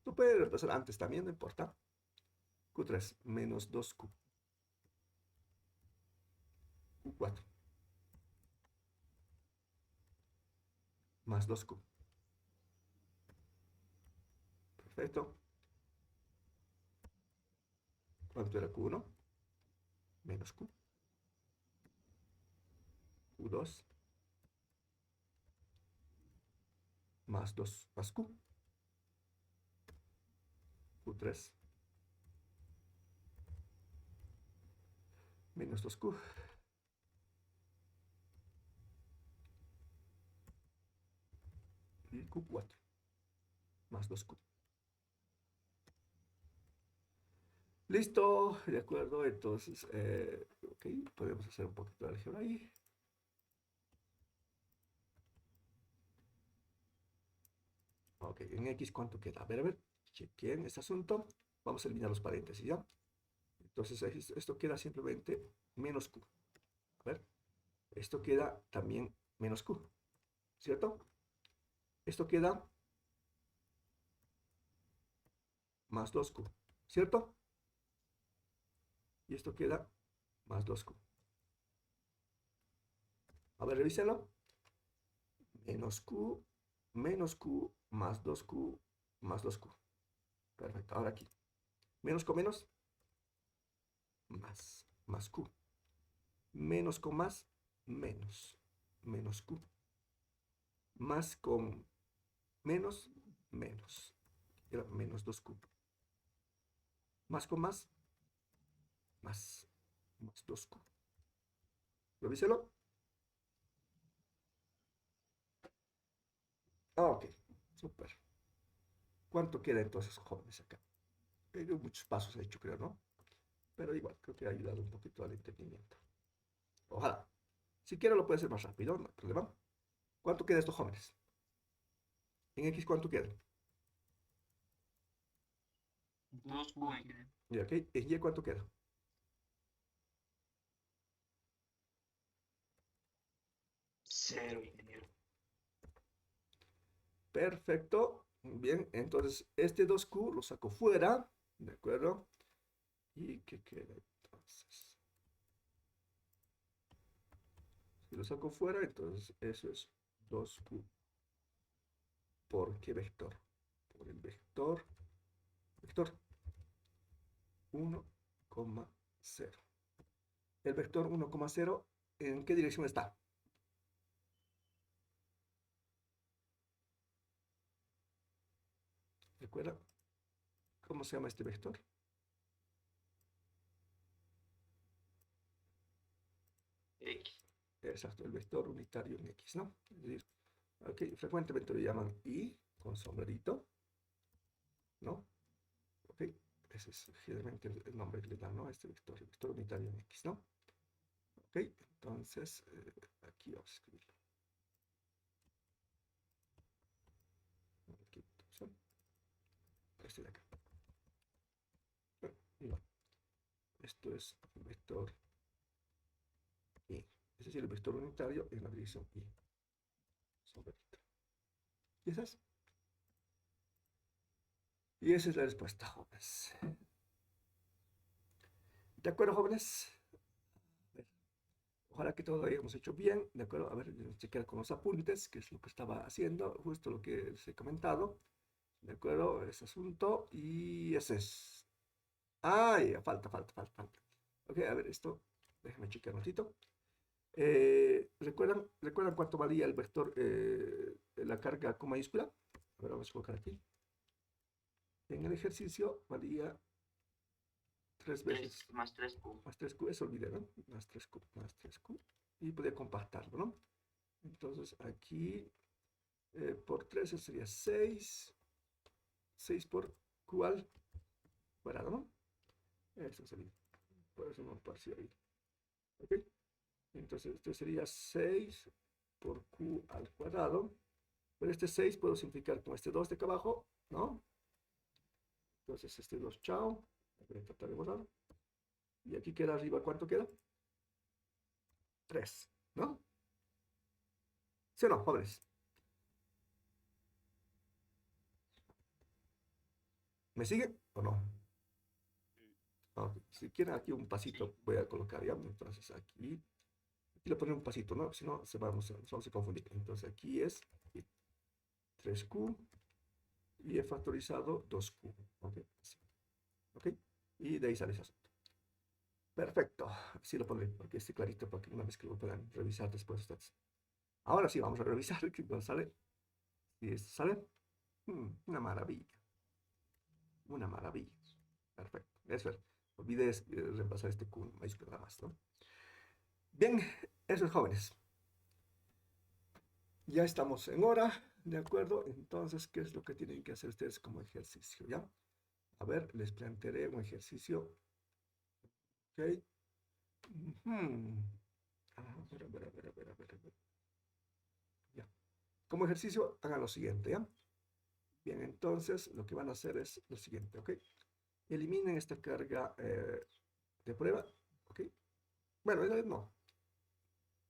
Tú puedes reemplazar antes también, no importa. Q3, menos 2Q. Q4, más 2Q. Perfecto. ¿Cuánto era Q1? Menos Q. Q2, más 2, más Q. Q3, menos 2Q. Y Q4, más 2Q. Listo, de acuerdo. Entonces, ok, podemos hacer un poquito de álgebra ahí. Ok, en X, ¿cuánto queda? A ver, chequen este asunto. Vamos a eliminar los paréntesis, ¿ya? Entonces esto queda simplemente menos Q. A ver, esto queda también menos Q, ¿cierto? Esto queda más 2Q, ¿cierto? Y esto queda más 2Q. A ver, revísenlo. Menos Q, más 2Q, más 2Q. Perfecto, ahora aquí. Menos con menos, más Q. Menos con más, menos Q. Más con menos, era menos 2Q. Más con más, más 2Q. Revíselo. Ok, súper. ¿Cuánto queda entonces, jóvenes, acá? Muchos pasos he hecho, creo, ¿no? Pero igual, creo que ha ayudado un poquito al entendimiento. Ojalá. Si quiero lo puede hacer más rápido, no hay problema. ¿Cuánto queda estos jóvenes? En X, ¿cuánto queda? 2Q, ingeniero. Y ok, en Y, ¿cuánto queda? 0, ingeniero. Perfecto. Bien, entonces este 2Q lo saco fuera, ¿de acuerdo? ¿Y qué queda entonces? Si lo saco fuera, entonces eso es 2Q. ¿Por qué vector? Por el vector 1,0. El vector 1,0, ¿en qué dirección está? ¿Recuerda? ¿Cómo se llama este vector? X. Exacto, el vector unitario en X, ¿no? Es decir, ok, frecuentemente lo llaman Y con sombrerito, ¿no? Ok, ese es generalmente el nombre que le dan, ¿no? A este vector, el vector unitario en X, ¿no? Ok, entonces aquí vamos a escribirlo. Aquí, este de acá. Bueno, igual. Esto es el vector Y. Es decir, el vector unitario en la dirección Y. Sombrerito. ¿Y esa es? Y esa es la respuesta, jóvenes. ¿De acuerdo, jóvenes? A ver, ojalá que todo lo hayamos hecho bien, ¿de acuerdo? A ver, chequear con los apuntes, que es lo que estaba haciendo, justo lo que les he comentado, ¿de acuerdo? Ese asunto, y ese es. ¡Ay! Falta. Ok, a ver, esto, déjenme chequear un ratito. ¿Recuerdan cuánto valía el vector, la carga con mayúscula? A ver, vamos a colocar aquí. En el ejercicio valía 3 veces 3 más 3Q. más 3Q, eso olvidé, ¿no? Más 3Q, y podía compactarlo, ¿no? Entonces aquí por 3 sería 6 por Q al cuadrado, ¿no? Eso sería, por eso no apareció ahí. ¿Ok? Entonces esto sería 6 por Q al cuadrado. Pero este 6 puedo simplificar con este 2 de acá abajo, ¿no? Entonces este 2, chao. Voy a tratar de borrar. Y aquí queda arriba, ¿cuánto queda? 3, ¿no? ¿Sí o no, jóvenes? ¿Me siguen o no? Ok, si quieren aquí un pasito Sí. voy a colocar ya, entonces aquí le ponemos un pasito, ¿no? Si no, nos vamos a confundir. Entonces aquí es 3Q y he factorizado 2Q. ¿Ok? Así. ¿Ok? Y de ahí sale ese asunto. Perfecto. Así lo pondré, porque esté clarito, para que una vez que lo puedan revisar después ustedes. Ahora sí, vamos a revisar qué sale. Si esto sale, una maravilla. Una maravilla. Perfecto. Eso es. Olvidé reemplazar este Q mayúscula nada más, ¿no? Bien, eso es, jóvenes. Ya estamos en hora, ¿de acuerdo? Entonces, ¿qué es lo que tienen que hacer ustedes como ejercicio? ¿Ya? A ver, les plantearé un ejercicio. ¿Ok? A ver. Ya. Como ejercicio, hagan lo siguiente, ¿ya? Bien, entonces, lo que van a hacer es lo siguiente, ¿ok? Eliminen esta carga de prueba, ¿ok? Bueno, esa vez no.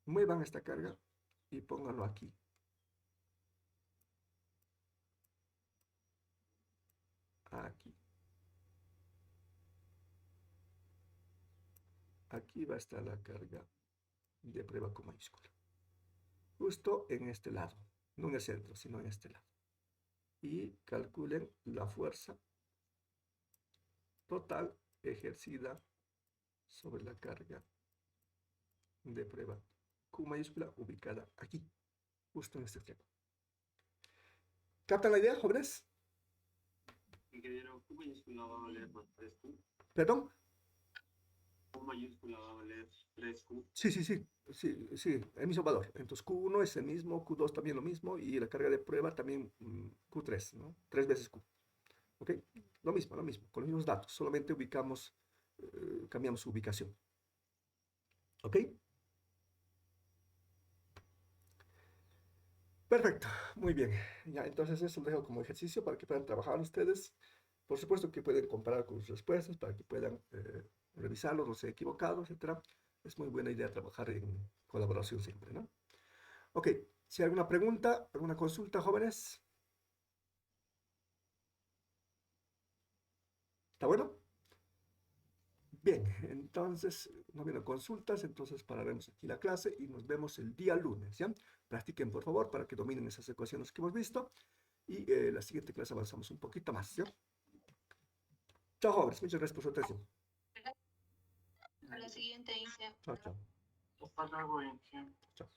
Muevan esta carga y pónganlo aquí. Aquí. Aquí va a estar la carga de prueba con mayúscula. Justo en este lado. No en el centro, sino en este lado. Y calculen la fuerza total ejercida sobre la carga de prueba Q mayúscula ubicada aquí, justo en este extremo. ¿Captan la idea, jóvenes? Ingeniero, Q mayúscula va a valer más 3Q. ¿Perdón? Q mayúscula va a valer 3Q. Sí, el mismo valor. Entonces Q1 es el mismo, Q2 también lo mismo, y la carga de prueba también Q3, ¿no? 3 veces Q. ¿Ok? Lo mismo, con los mismos datos, solamente ubicamos, cambiamos su ubicación. ¿Ok? Perfecto, muy bien. Ya, entonces eso lo dejo como ejercicio para que puedan trabajar ustedes. Por supuesto que pueden comparar con sus respuestas para que puedan revisarlos, no se equivocado, etc. Es muy buena idea trabajar en colaboración siempre, ¿no? Ok, si hay alguna pregunta, alguna consulta, jóvenes. ¿Está bueno? Bien, entonces, no vienen consultas, entonces pararemos aquí la clase y nos vemos el día lunes, ¿ya? Practiquen, por favor, para que dominen esas ecuaciones que hemos visto. Y la siguiente clase avanzamos un poquito más, ¿ya? Chao, jóvenes. Muchas gracias por su atención. A la siguiente, Inge. Chao, chao. Hasta luego, Inge. Chao.